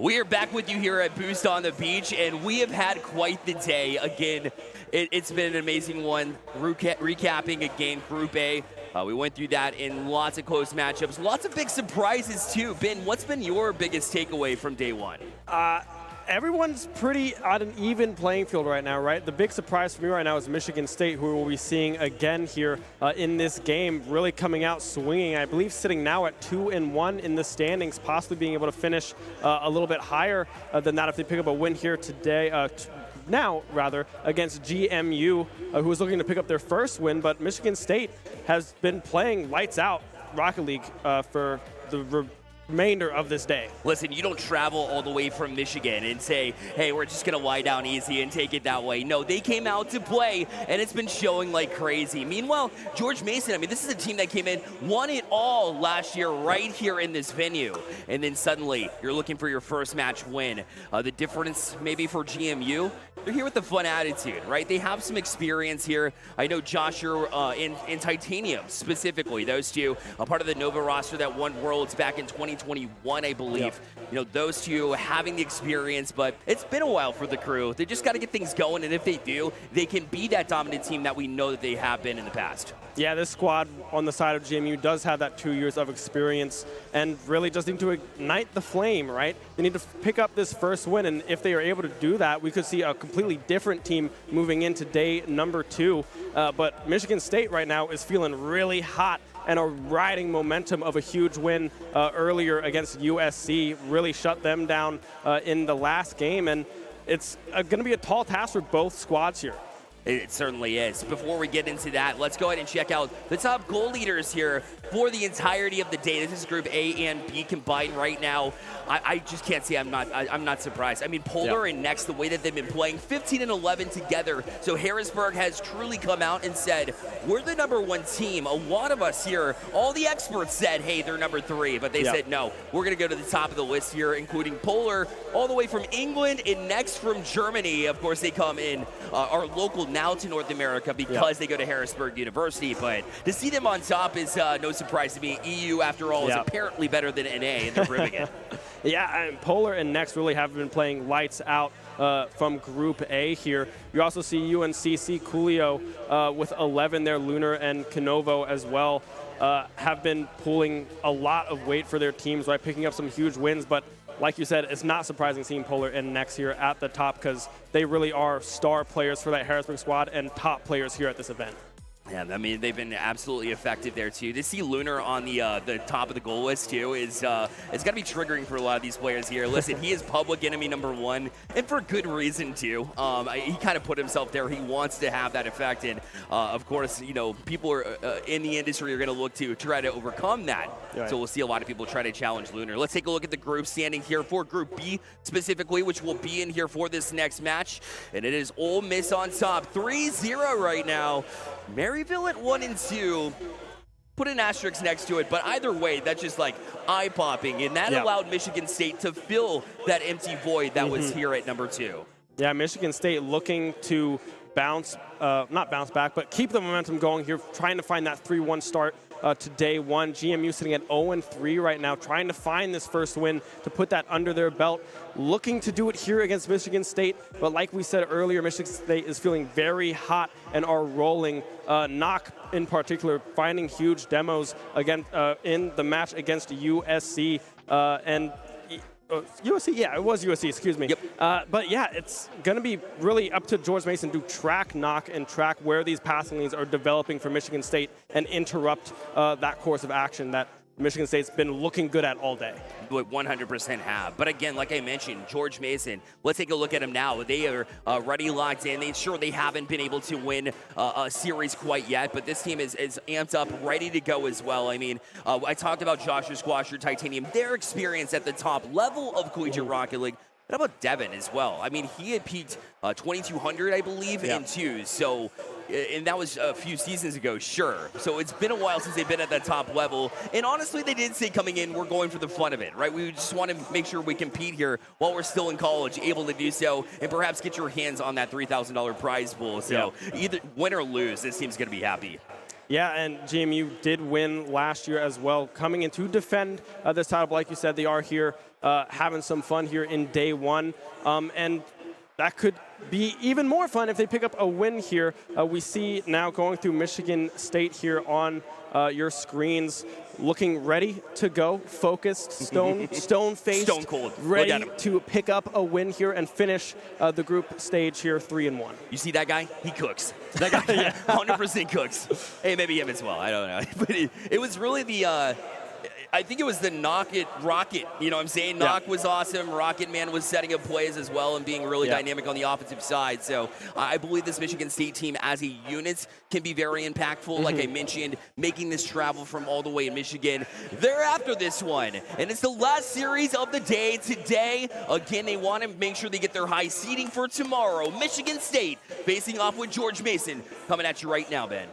We are back with you here at Boost on the Beach, and we have had quite the day. Again, it's been an amazing one. Recapping again, Group A. We went through that in lots of close matchups, lots of big surprises too. Ben, what's been your biggest takeaway from day one? Everyone's pretty on an even playing field right now, right? The big surprise for me right now is Michigan State, who we'll be seeing again here in this game, really coming out swinging. I believe sitting now at 2-1 in the standings, possibly being able to finish a little bit higher than that if they pick up a win here today. Now, against GMU, who is looking to pick up their first win, but Michigan State has been playing lights out Rocket League for the remainder of this day. Listen, you don't travel all the way from Michigan and say, hey, we're just going to lie down easy and take it that way. No, they came out to play, and it's been showing like crazy. Meanwhile, George Mason, I mean, this is a team that came in, won it all last year right here in this venue. And then suddenly, you're looking for your first match win. The difference maybe for GMU, they're here with the fun attitude, right? They have some experience here. I know Josh, you're in Titanium specifically. Those two, a part of the Nova roster that won Worlds back in 2021, I believe. Yep. You know, those two having the experience, but it's been a while for the crew. They just got to get things going, and if they do, they can be that dominant team that we know that they have been in the past. Yeah, this squad on the side of GMU does have that 2 years of experience and really just need to ignite the flame, right? They need to pick up this first win, and if they are able to do that, we could see a completely different team moving into day number 2. But Michigan State right now is feeling really hot and are riding momentum of a huge win earlier against USC, really shut them down in the last game, and it's going to be a tall task for both squads here. It certainly is. Before we get into that, let's go ahead and check out the top goal leaders here for the entirety of the day. This is Group A and B combined right now. I just can't say I'm not surprised. I mean, Polar and Next, the way that they've been playing, 15 and 11 together. So Harrisburg has truly come out and said, we're the #1 team. A lot of us here, all the experts said, hey, they're number 3. But they said, no, we're going to go to the top of the list here, including Polar, all the way from England and Next from Germany. Of course, they come in, our local now to North America because they go to Harrisburg University. But to see them on top is no surprise to me. EU, after all, is apparently better than NA, and they're proving it. Yeah, and Polar and Next really have been playing lights out from Group A here. You also see UNCC Coolio with 11 there, Lunar and Canovo as well, have been pulling a lot of weight for their teams, right, picking up some huge wins. But like you said, it's not surprising seeing Polar and Next here at the top because they really are star players for that Harrisburg squad and top players here at this event. Yeah, I mean, they've been absolutely effective there, too. To see Lunar on the top of the goal list, too, is it's got to be triggering for a lot of these players here. Listen, he is public enemy #1, and for good reason, too. He kind of put himself there. He wants to have that effect, and, of course, you know, people are, in the industry are going to look to try to overcome that. Right. So we'll see a lot of people try to challenge Lunar. Let's take a look at the group standing here for Group B specifically, which will be in here for this next match, and it is Ole Miss on top, 3-0 right now. Maryville at 1 and 2. Put an asterisk next to it, but either way, that's just like eye-popping, and that allowed Michigan State to fill that empty void that was here at #2. Yeah, Michigan State looking to not bounce back, but keep the momentum going here, trying to find that 3-1 start to day 1. GMU sitting at 0-3 right now, trying to find this first win to put that under their belt, looking to do it here against Michigan State. But like we said earlier, Michigan State is feeling very hot and are rolling. Knock in particular, finding huge demos again in the match against USC and USC, yeah, it was USC, excuse me. Yep. But yeah, it's going to be really up to George Mason to track Knock and track where these passing lanes are developing for Michigan State and interrupt that course of action that Michigan State's been looking good at all day. Would 100% have. But again, like I mentioned, George Mason, let's take a look at him now. They are already locked in. They haven't been able to win a series quite yet, but this team is amped up, ready to go as well. I mean, I talked about Joshua Squasher, Titanium, their experience at the top level of Collegiate Rocket League. How about Devin as well? I mean, he had peaked 2,200, I believe, in 2s. So, and that was a few seasons ago, sure. So it's been a while since they've been at that top level. And honestly, they did say coming in, we're going for the fun of it, right? We just want to make sure we compete here while we're still in college, able to do so, and perhaps get your hands on that $3,000 prize pool. So either win or lose, this team's going to be happy. Yeah, and GMU did win last year as well, coming in to defend this title. But like you said, they are here having some fun here in day one. And that could be even more fun if they pick up a win here. We see now going through Michigan State here on your screens, looking ready to go, focused, stone-faced, stone cold, ready to pick up a win here and finish the group stage here 3-1. You see that guy? He cooks. That guy 100% cooks. Hey, maybe him as well. I don't know. But it was really the I think it was the Knock It Rocket. You know what I'm saying? Knock was awesome. Rocket Man was setting up plays as well and being really dynamic on the offensive side. So I believe this Michigan State team as a unit can be very impactful. Like I mentioned, making this travel from all the way in Michigan. They're after this one. And it's the last series of the day today. Again, they want to make sure they get their high seeding for tomorrow. Michigan State facing off with George Mason. Coming at you right now, Ben.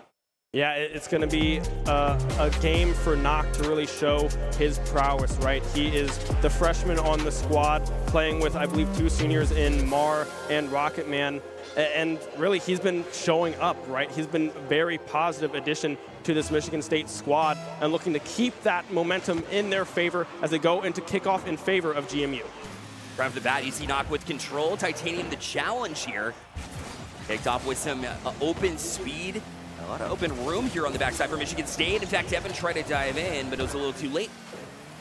Yeah, it's going to be a game for Knock to really show his prowess, right? He is the freshman on the squad, playing with, I believe, 2 seniors in Mar and Rocket Man. And really, he's been showing up, right? He's been a very positive addition to this Michigan State squad and looking to keep that momentum in their favor as they go into kickoff in favor of GMU. Right off the bat, you see Knock with control. Titanium the challenge here. Kicked off with some open speed. A lot of open room here on the backside for Michigan State. In fact, Evan tried to dive in, but it was a little too late.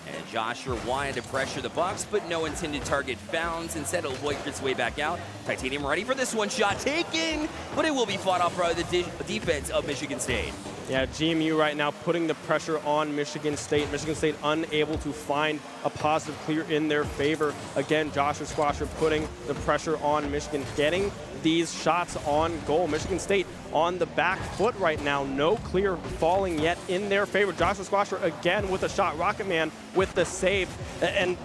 And Joshua wanted to pressure the Bucks, but no intended target found. Instead, it'll work its way back out. Titanium ready for this one. Shot taken, but it will be fought off by the defense of Michigan State. Yeah, GMU right now putting the pressure on Michigan State. Michigan State unable to find a positive clear in their favor. Again, Joshua Squasher putting the pressure on Michigan, getting these shots on goal. Michigan State on the back foot right now. No clear falling yet in their favor. Joshua Squasher again with a shot. Rocket Man with the save. And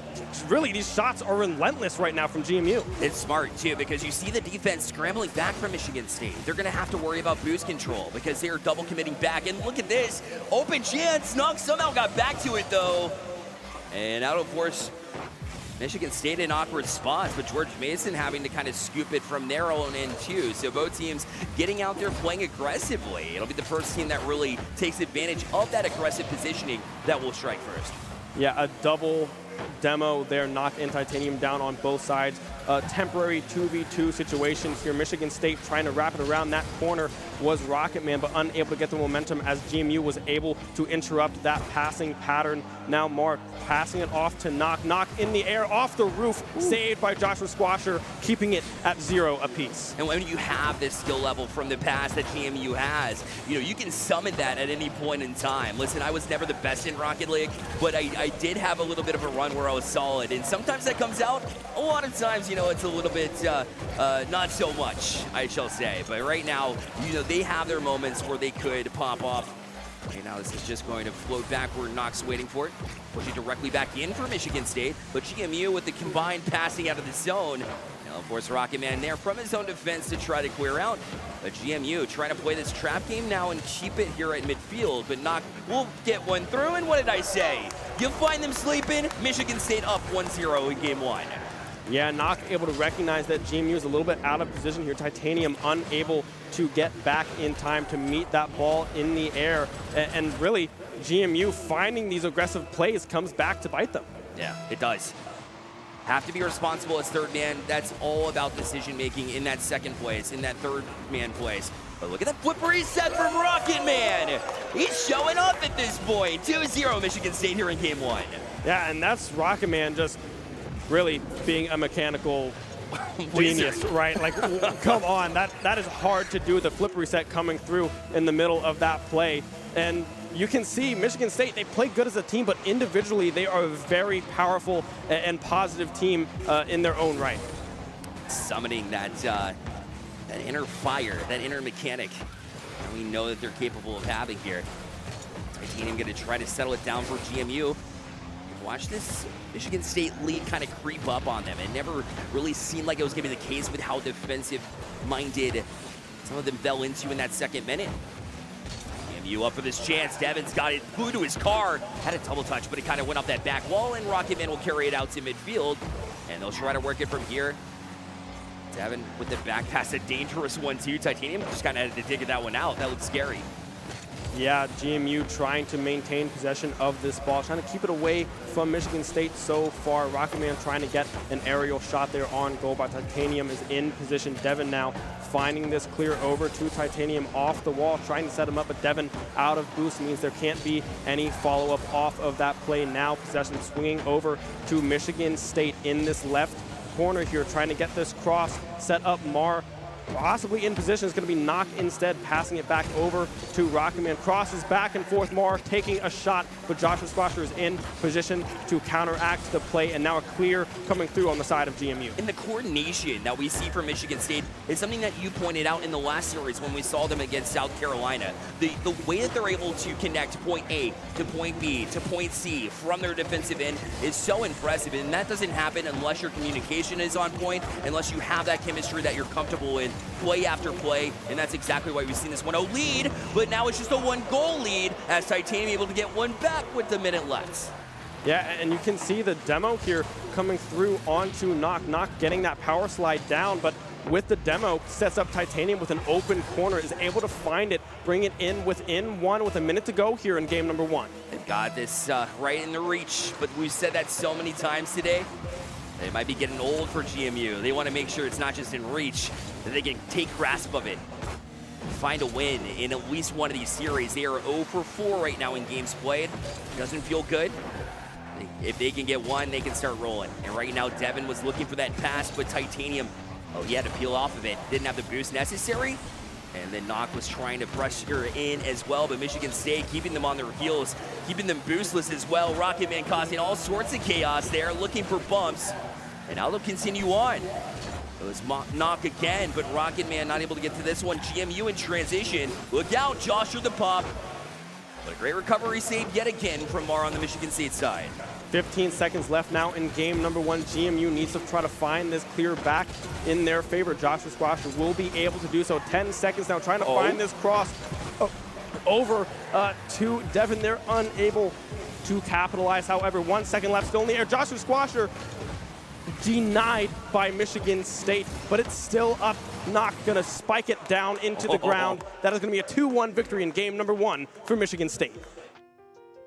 really, these shots are relentless right now from GMU. It's smart, too, because you see the defense scrambling back from Michigan State. They're going to have to worry about boost control because they are double committing back. And look at this. Open chance. Knock somehow got back to it, though. And out of force, Michigan State in awkward spots, but George Mason having to kind of scoop it from their own end, too. So both teams getting out there playing aggressively. It'll be the first team that really takes advantage of that aggressive positioning that will strike first. Yeah, a double demo there, Knock and Titanium down on both sides. A temporary 2v2 situation here. Michigan State trying to wrap it around that corner was Rocket Man, but unable to get the momentum as GMU was able to interrupt that passing pattern. Now Mark passing it off to Knock. Knock in the air, off the roof, saved by Joshua Squasher, keeping it at 0 apiece. And when you have this skill level from the past that GMU has, you know, you can summon that at any point in time. Listen, I was never the best in Rocket League, but I did have a little bit of a run where I was solid. And sometimes that comes out. A lot of times, you know, it's a little bit not so much, I shall say. But right now, you know, they have their moments where they could pop off. Okay, now this is just going to float backward. Knox waiting for it. Pushing directly back in for Michigan State. But GMU with the combined passing out of the zone. Now, of course, Rocket Man there from his own defense to try to clear out. But GMU trying to play this trap game now and keep it here at midfield. But Knock will get one through. And what did I say? You'll find them sleeping. Michigan State up 1-0 in game 1. Yeah, Knock able to recognize that GMU is a little bit out of position here. Titanium unable to get back in time to meet that ball in the air. And really, GMU finding these aggressive plays comes back to bite them. Yeah, it does. Have to be responsible as third man. That's all about decision making in that second place, in that third man place. But look at that flip reset from Rocket Man. He's showing up at this point. 2-0 Michigan State here in game 1. Yeah, and that's Rocket Man just really being a mechanical genius, right? Like, come on, that is hard to do. The flip reset coming through in the middle of that play. And you can see Michigan State, they play good as a team, but individually they are a very powerful and positive team in their own right. Summoning that inner fire, that inner mechanic that we know that they're capable of having here. Titanium going to try to settle it down for GMU. Watch this Michigan State lead kind of creep up on them. It never really seemed like it was going to be the case with how defensive-minded some of them fell into in that second minute. GMU up for this chance. Devin's got it, flew to his car, had a double touch, but it kind of went off that back wall, and Rocket Man will carry it out to midfield, and they'll try to work it from here. Devin with the back pass, a dangerous one too. Titanium just kind of had to dig that one out. That looked scary. Yeah, GMU trying to maintain possession of this ball, trying to keep it away from Michigan State so far. Rocketman trying to get an aerial shot there on goal, but Titanium is in position. Devin now finding this clear over to Titanium off the wall, trying to set him up, but Devin out of boost means there can't be any follow-up off of that play. Now possession swinging over to Michigan State in this left corner here, trying to get this cross set up. Mar possibly in position, is going to be Knock instead, passing it back over to Rocketman. Crosses back and forth, Mar taking a shot, but Joshua Squasher is in position to counteract the play, and now a clear coming through on the side of GMU. And the coordination that we see from Michigan State is something that you pointed out in the last series when we saw them against South Carolina. The way that they're able to connect point A to point B to point C from their defensive end is so impressive, and that doesn't happen unless your communication is on point, unless you have that chemistry that you're comfortable in play after play, and that's exactly why we've seen this 1-0 lead, but now it's just a 1-goal lead as Titanium able to get one back with the minute left. Yeah, and you can see the demo here coming through onto Knock. Knock getting that power slide down, but with the demo, sets up Titanium with an open corner, is able to find it, bring it in within one with a minute to go here in game number 1. They've got this right in the reach, but we've said that so many times today. They might be getting old for GMU. They want to make sure it's not just in reach, that they can take grasp of it, find a win in at least one of these series. They are 0 for 4 right now in games played. Doesn't feel good. If they can get one, they can start rolling. And right now, Devin was looking for that pass, but Titanium, he had to peel off of it. Didn't have the boost necessary. And then Knock was trying to pressure in as well, but Michigan State keeping them on their heels, keeping them boostless as well. Rocketman causing all sorts of chaos there, looking for bumps. And now they'll continue on. It was Knock again, but Rocketman not able to get to this one. GMU in transition. Look out, Joshua the pop. But a great recovery save yet again from Mar on the Michigan State side. 15 seconds left now in game number 1. GMU needs to try to find this clear back in their favor. Joshua Squasher will be able to do so. 10 seconds now trying to find this cross over to Devin. They're unable to capitalize. However, 1 second left still in the air. Joshua Squasher denied by Michigan State, but it's still up. Knock gonna spike it down into the ground. That is gonna be a 2-1 victory in game number 1 for Michigan State.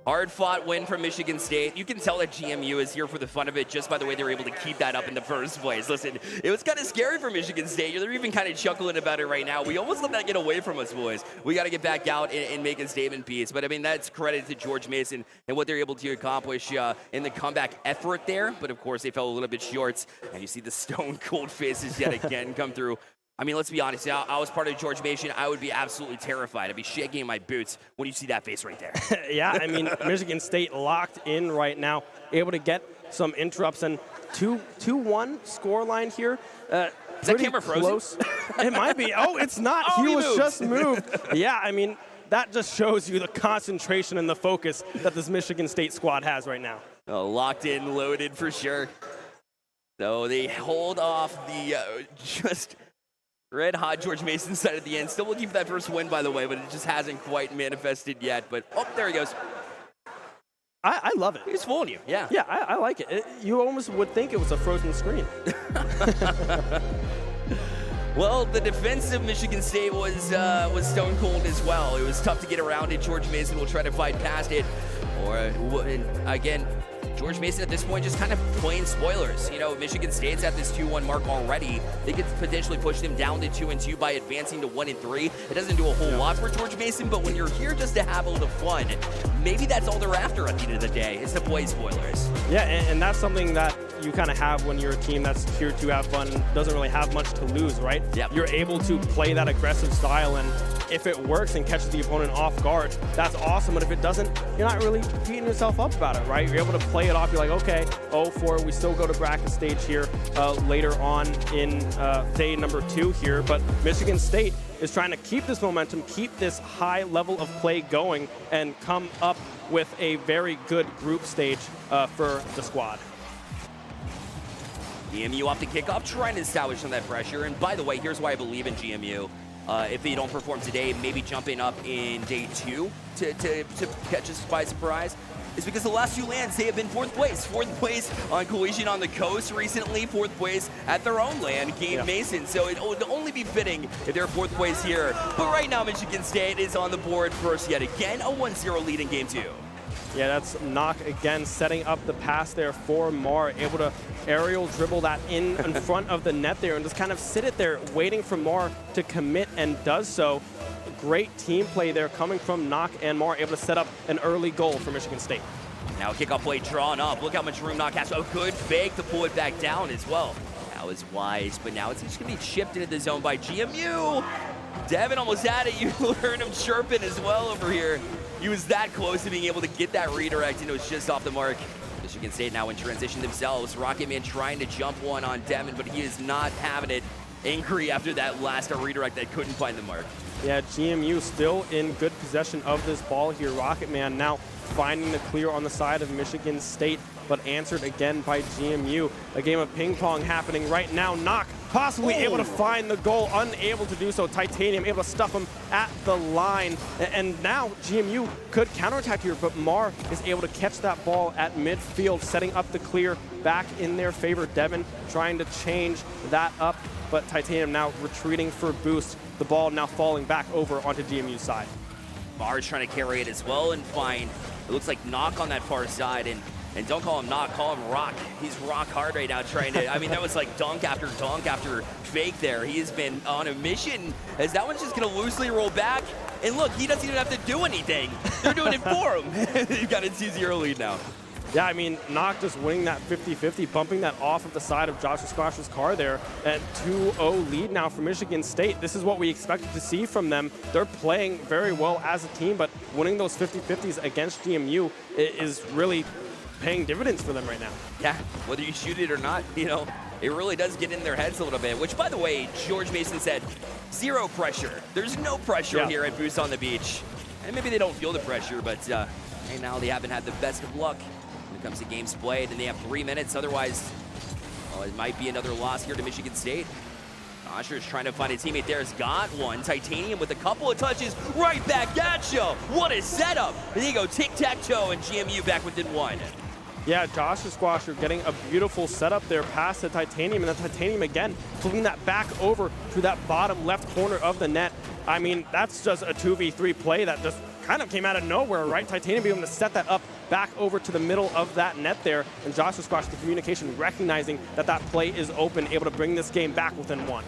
Hard-fought win from Michigan State. You can tell that GMU is here for the fun of it just by the way they were able to keep that up in the first place. Listen, it was kind of scary for Michigan State. They're even kind of chuckling about it right now. We almost let that get away from us, boys. We got to get back out and make a statement piece. But, I mean, that's credit to George Mason and what they're able to accomplish in the comeback effort there. But, of course, they fell a little bit short. And you see the stone-cold faces yet again come through. I mean, let's be honest. I was part of George Mason. I would be absolutely terrified. I'd be shaking in my boots when you see that face right there. Yeah, I mean, Michigan State locked in right now, able to get some interrupts, and 2-1 scoreline here. Is that camera frozen? It might be. Oh, it's not. He was just moved. Yeah, I mean, that just shows you the concentration and the focus that this Michigan State squad has right now. Oh, locked in, loaded for sure. So they hold off the just red-hot George Mason side at the end. Still looking for that first win, by the way, but it just hasn't quite manifested yet. But, oh, there he goes. I love it. He's fooling you, yeah. Yeah, I like it. You almost would think it was a frozen screen. Well, the defense of Michigan State was stone cold as well. It was tough to get around it. George Mason will try to fight past it. Or, again, George Mason at this point just kind of playing spoilers. You know, Michigan State's at this 2-1 mark already. They could potentially push them down to 2-2 by advancing to 1-3. It doesn't do a whole lot for George Mason, but when you're here just to have a little fun, maybe that's all they're after at the end of the day, is to play spoilers. Yeah, and that's something that you kind of have when you're a team that's here to have fun, doesn't really have much to lose, right? Yep. You're able to play that aggressive style, and if it works and catches the opponent off guard, that's awesome. But if it doesn't, you're not really beating yourself up about it, right? You're able to play it off. You're like, okay, 0-4, we still go to bracket stage here later on in day number 2 here. But Michigan State is trying to keep this momentum, keep this high level of play going, and come up with a very good group stage for the squad. GMU off the kickoff, trying to establish some of that pressure. And by the way, here's why I believe in GMU. If they don't perform today, maybe jumping up in day 2 to catch us by surprise. is because the last 2 lands, they have been 4th place. 4th place on Collision on the coast recently, 4th place at their own land, Game Mason. So it would only be fitting if they're 4th place here. But right now, Michigan State is on the board first yet again, a 1-0 lead in Game 2. Yeah, that's Knock again, setting up the pass there for Mar, able to aerial dribble that in front of the net there and just kind of sit it there, waiting for Mar to commit, and does so. Great team play there coming from Knock and Mar, able to set up an early goal for Michigan State. Now kickoff play drawn up. Look how much room Knock has. A good fake to pull it back down as well. That was wise, but now it's just going to be chipped into the zone by GMU. Devin almost had it. You heard him chirping as well over here. He was that close to being able to get that redirect, and it was just off the mark. Michigan State now in transition themselves. Rocketman trying to jump one on Devin, but he is not having it. Angry after that last redirect that couldn't find the mark. Yeah, GMU still in good possession of this ball here. Rocketman now finding the clear on the side of Michigan State, but answered again by GMU. A game of ping pong happening right now. Knock possibly able to find the goal, unable to do so. Titanium able to stuff him at the line. And now GMU could counterattack here, but Mar is able to catch that ball at midfield, setting up the clear back in their favor. Devin trying to change that up, but Titanium now retreating for boost. The ball now falling back over onto GMU's side. Mar's trying to carry it as well and find, it looks like Knock on that far side, and don't call him Knock, call him Rock. He's rock hard right now trying to, I mean, that was like dunk after fake there. He has been on a mission, as that one's just gonna loosely roll back. And look, he doesn't even have to do anything. They're doing it for him. You've got a 2-0 lead now. Yeah, I mean, Knock just winning that 50-50, bumping that off of the side of Joshua Squash's car there. At 2-0 lead now for Michigan State. This is what we expected to see from them. They're playing very well as a team, but winning those 50-50s against GMU is really paying dividends for them right now. Yeah, whether you shoot it or not, you know, it really does get in their heads a little bit, which, by the way, George Mason said, 0 pressure. There's no pressure here at Boost on the Beach. And maybe they don't feel the pressure, but hey, now they haven't had the best of luck when it comes to games played, and they have 3 minutes. Otherwise, well, it might be another loss here to Michigan State. Osher's trying to find a teammate there. Has got one. Titanium with a couple of touches right back at you. What a setup. There you go, tic-tac-toe, and GMU back within 1. Yeah, Joshua Squasher getting a beautiful setup there past the Titanium, and the Titanium again flipping that back over to that bottom left corner of the net. I mean, that's just a 2v3 play that just kind of came out of nowhere, right? Titanium being able to set that up back over to the middle of that net there, and Joshua Squash, the communication, recognizing that that play is open, able to bring this game back within 1.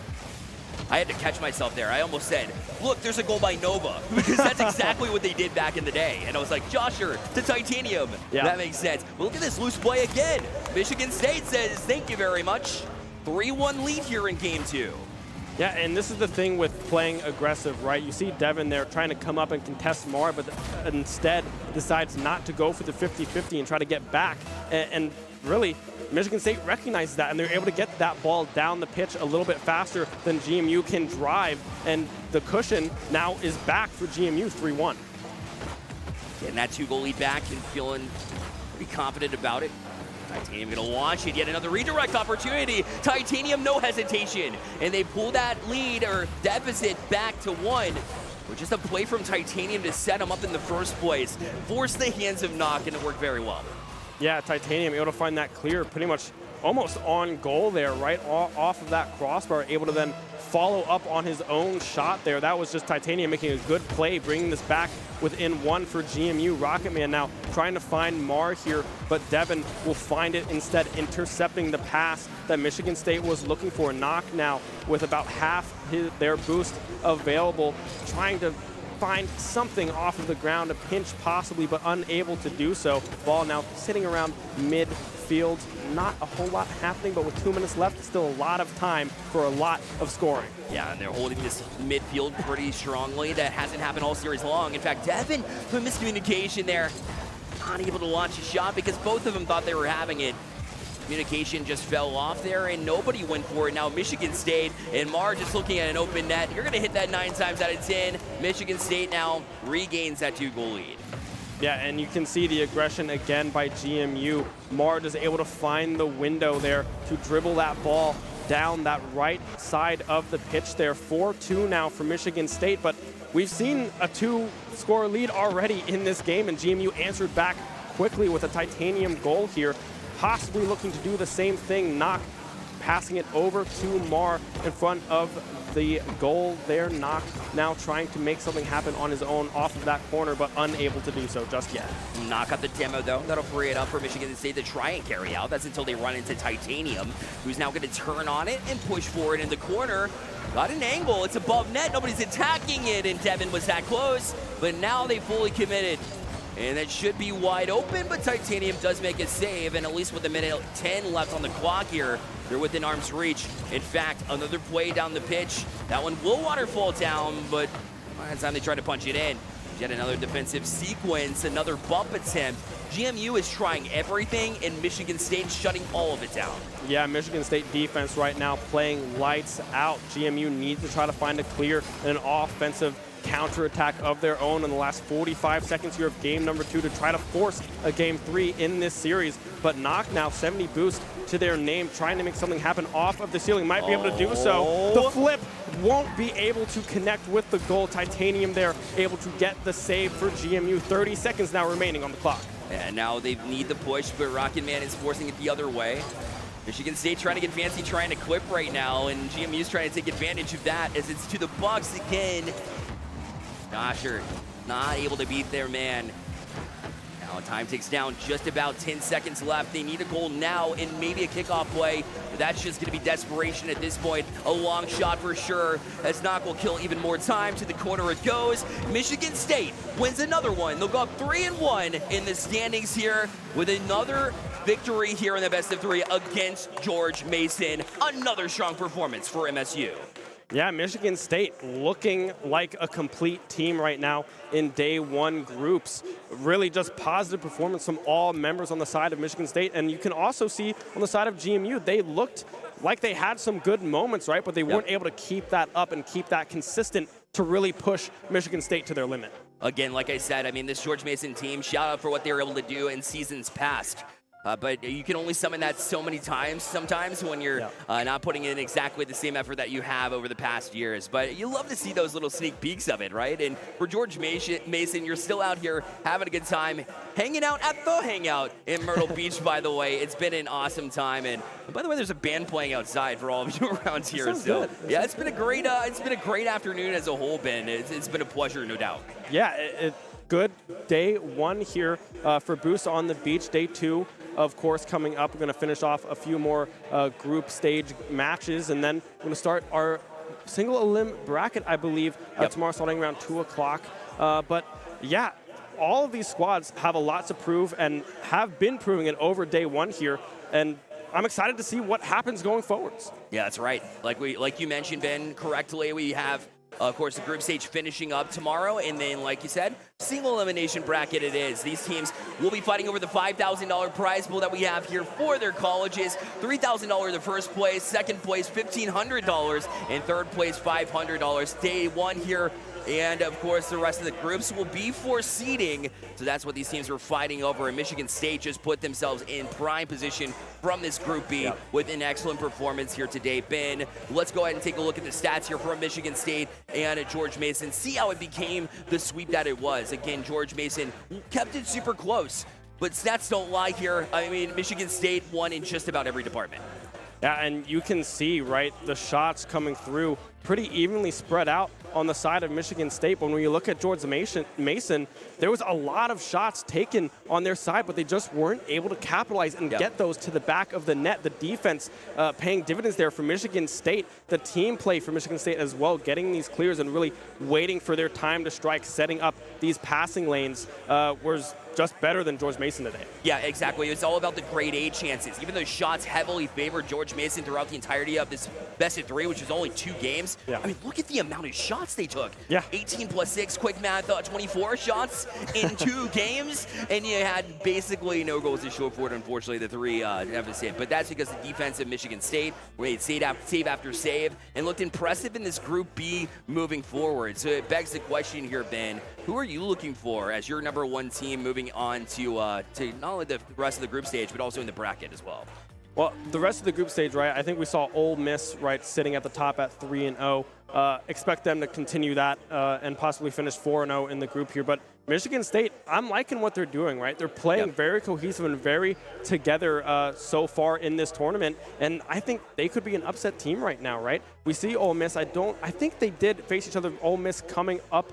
I had to catch myself there. I almost said, look, there's a goal by Nova, because that's exactly what they did back in the day. And I was like, Josher to Titanium. Yeah. That makes sense. But look at this loose play again. Michigan State says, thank you very much. 3-1 lead here in game 2. Yeah, and this is the thing with playing aggressive, right? You see Devin there trying to come up and contest Mar, but instead decides not to go for the 50-50 and try to get back. And really, Michigan State recognizes that, and they're able to get that ball down the pitch a little bit faster than GMU can drive, and the cushion now is back for GMU 3-1. Getting that 2-goal lead back and feeling pretty confident about it. Titanium gonna launch it, yet another redirect opportunity. Titanium, no hesitation, and they pull that lead or deficit back to 1. With just a play from Titanium to set them up in the first place. Force the hands of Knock, and it worked very well. Yeah, Titanium able to find that clear pretty much almost on goal there, right off of that crossbar, able to then follow up on his own shot there. That was just Titanium making a good play, bringing this back within 1 for GMU. Rocketman now trying to find Mar here, but Devin will find it instead, intercepting the pass that Michigan State was looking for. Knock now with about half their boost available, trying to find something off of the ground, a pinch possibly, but unable to do so. Ball now sitting around midfield. Not a whole lot happening, but with 2 minutes left, still a lot of time for a lot of scoring. Yeah, and they're holding this midfield pretty strongly. That hasn't happened all series long. In fact, Devin, the miscommunication there, not able to launch a shot because both of them thought they were having it. Communication just fell off there, and nobody went for it. Now Michigan State and Mar just looking at an open net. You're going to hit that 9 times out of 10. Michigan State now regains that 2-goal lead. Yeah, and you can see the aggression again by GMU. Mar is able to find the window there to dribble that ball down that right side of the pitch there. 4-2 now for Michigan State, but we've seen a 2-score lead already in this game, and GMU answered back quickly with a titanium goal here, possibly looking to do the same thing. Knock passing it over to Mar in front of the goal there. Knock now trying to make something happen on his own off of that corner, but unable to do so just yet. Knock out the demo, though. That'll free it up for Michigan State to try and carry out. That's until they run into Titanium, who's now going to turn on it and push forward in the corner. Got an angle. It's above net. Nobody's attacking it, and Devin was that close. But now they fully committed. And that should be wide open, but Titanium does make a save, and at least with a minute 10 left on the clock here, they're within arm's reach. In fact, another play down the pitch. That one will waterfall down, but by the time they try to punch it in, yet another defensive sequence, another bump attempt. GMU is trying everything, and Michigan State shutting all of it down. Yeah, Michigan State defense right now playing lights out. GMU needs to try to find a clear and an offensive counterattack of their own in the last 45 seconds here of game number 2 to try to force a game 3 in this series. But Knock now 70 boost to their name, trying to make something happen off of the ceiling. Might be able to do so. The flip won't be able to connect with the goal. Titanium there able to get the save for GMU. 30 seconds now remaining on the clock. And now they need the push, but Rocket Man is forcing it the other way. Michigan State trying to get fancy, trying to clip right now, and GMU's trying to take advantage of that as it's to the Bucks again. Gosher not able to beat their man. Now time ticks down, just about 10 seconds left. They need a goal now and maybe a kickoff play. But that's just going to be desperation at this point. A long shot for sure, as Knock will kill even more time. To the corner it goes. Michigan State wins another one. They'll go up 3-1 in the standings here with another victory here in the best of 3 against George Mason. Another strong performance for MSU. Yeah, Michigan State looking like a complete team right now in day 1 groups. Really just positive performance from all members on the side of Michigan State. And you can also see on the side of GMU, they looked like they had some good moments, right? But they weren't able to keep that up and keep that consistent to really push Michigan State to their limit. Again, like I said, I mean, this George Mason team, shout out for what they were able to do in seasons past. But you can only summon that so many times sometimes when you're not putting in exactly the same effort that you have over the past years. But you love to see those little sneak peeks of it, right? And for George Mason, you're still out here having a good time, hanging out at the Hangout in Myrtle Beach, by the way. It's been an awesome time. And by the way, there's a band playing outside for all of you around here. So yeah, it's been a great afternoon as a whole, Ben. It's been a pleasure, no doubt. Yeah, good day 1 here for Boost on the Beach. Day 2, of course, coming up. We're going to finish off a few more group stage matches, and then we're going to start our single elim bracket, I believe, tomorrow starting around 2 o'clock. But yeah, all of these squads have a lot to prove and have been proving it over day 1 here. And I'm excited to see what happens going forwards. Yeah, that's right. Like you mentioned, Ben, correctly, we have, of course, the group stage finishing up tomorrow, and then, like you said, single elimination bracket it is. These teams will be fighting over the $5,000 prize pool that we have here for their colleges. $3,000 the first place, second place $1,500, and third place $500. Day 1 here. And, of course, the rest of the groups will be for seeding. So that's what these teams are fighting over. And Michigan State just put themselves in prime position from this Group B with an excellent performance here today. Ben, let's go ahead and take a look at the stats here from Michigan State and George Mason. See how it became the sweep that it was. Again, George Mason kept it super close. But stats don't lie here. I mean, Michigan State won in just about every department. Yeah, and you can see, right, the shots coming through pretty evenly spread out on the side of Michigan State. But when you look at George Mason, there was a lot of shots taken on their side, but they just weren't able to capitalize and get those to the back of the net. The defense paying dividends there for Michigan State. The team play for Michigan State as well, getting these clears and really waiting for their time to strike, setting up these passing lanes was just better than George Mason today. Yeah, exactly. It's all about the grade A chances. Even though shots heavily favored George Mason throughout the entirety of this best of 3, which is only 2 games. I mean, look at the amount of shots they took. 18 plus 6, quick math, 24 shots in 2 games. And you had basically no goals to show for it, unfortunately, the 3 deficit. But that's because the defense of Michigan State made save after save and looked impressive in this Group B moving forward. So it begs the question here, Ben, who are you looking for as your number 1 team moving on to not only the rest of the group stage, but also in the bracket as well? Well, the rest of the group stage, right, I think we saw Ole Miss, right, sitting at the top at 3-0. expect them to continue that and possibly finish 4-0 in the group here. But Michigan State, I'm liking what they're doing, right? They're playing very cohesive and very together so far in this tournament, and I think they could be an upset team right now, right? We see Ole Miss. I think they did face each other, Ole Miss coming up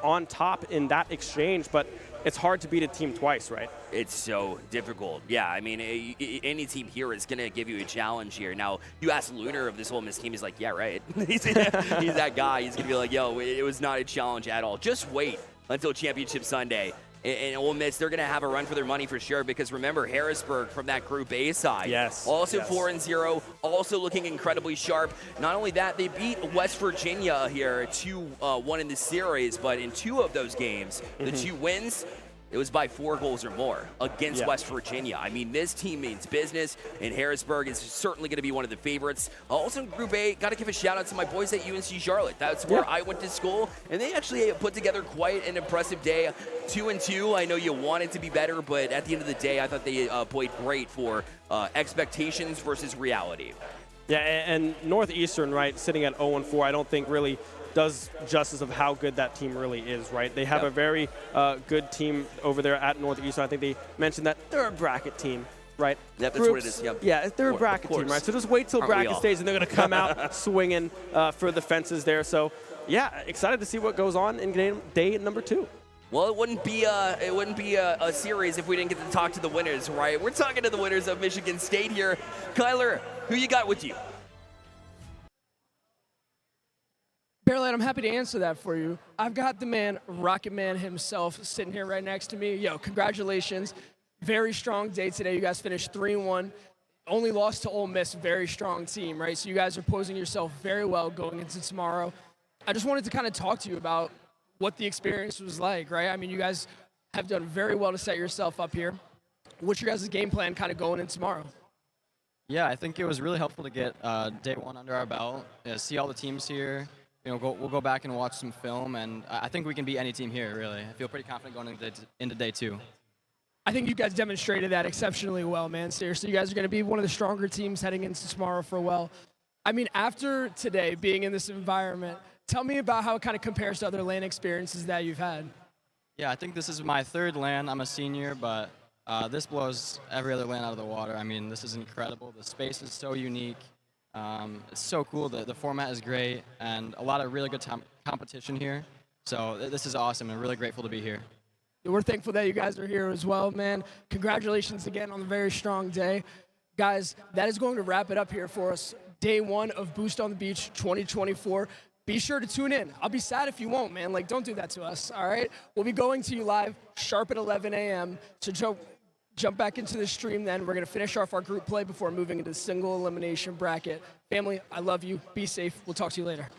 on top in that exchange, but it's hard to beat a team twice, right? It's so difficult. Yeah, I mean, any team here is going to give you a challenge here. Now, you ask Lunar of this Ole Miss team, he's like, yeah, right. he's that guy. He's going to be like, yo, it was not a challenge at all. Just wait until Championship Sunday. And Ole Miss, they're going to have a run for their money for sure, because remember, Harrisburg from that Group A side. Also 4-0, also looking incredibly sharp. Not only that, they beat West Virginia here 2-1 in the series, but in 2 of those games, the 2 wins, it was by 4 goals or more against West Virginia. I mean, this team means business, and Harrisburg is certainly going to be one of the favorites. Also in Group A, got to give a shout-out to my boys at UNC Charlotte. That's where I went to school, and they actually put together quite an impressive day. 2-2, I know you want it to be better, but at the end of the day, I thought they played great for expectations versus reality. Yeah, and Northeastern, right, sitting at 0-4, I don't think really does justice of how good that team really is, right? They have a very good team over there at Northeastern. I think they mentioned that they're a bracket team, right? Yep, that's what it is. Yep. Yeah, they're a bracket team, right? So just wait till bracket stage, and they're going to come out swinging for the fences there. So, yeah, excited to see what goes on in day number 2. Well, it wouldn't be a series if we didn't get to talk to the winners, right? We're talking to the winners of Michigan State here. Kyler, who you got with you? Bearlad, I'm happy to answer that for you. I've got the man, Rocket Man himself, sitting here right next to me. Yo, congratulations. Very strong day today. You guys finished 3-1. Only lost to Ole Miss. Very strong team, right? So you guys are posing yourself very well going into tomorrow. I just wanted to kind of talk to you about what the experience was like, right? I mean, you guys have done very well to set yourself up here. What's your guys' game plan kind of going in tomorrow? Yeah, I think it was really helpful to get day 1 under our belt, see all the teams here. You know, we'll go back and watch some film, and I think we can beat any team here, really. I feel pretty confident going into day 2. I think you guys demonstrated that exceptionally well, man. Seriously, you guys are going to be one of the stronger teams heading into tomorrow for a while. I mean, after today, being in this environment, tell me about how it kind of compares to other LAN experiences that you've had. Yeah, I think this is my 3rd LAN. I'm a senior, but this blows every other LAN out of the water. I mean, this is incredible. The space is so unique. It's so cool. The format is great, and a lot of really good competition here. So this is awesome, and really grateful to be here. We're thankful that you guys are here as well, man. Congratulations again on the very strong day. Guys, that is going to wrap it up here for us. Day 1 of Boost on the Beach 2024. Be sure to tune in. I'll be sad if you won't, man. Like, don't do that to us, all right? We'll be going to you live sharp at 11 a.m. So jump back into the stream then. We're going to finish off our group play before moving into the single elimination bracket. Family, I love you. Be safe. We'll talk to you later.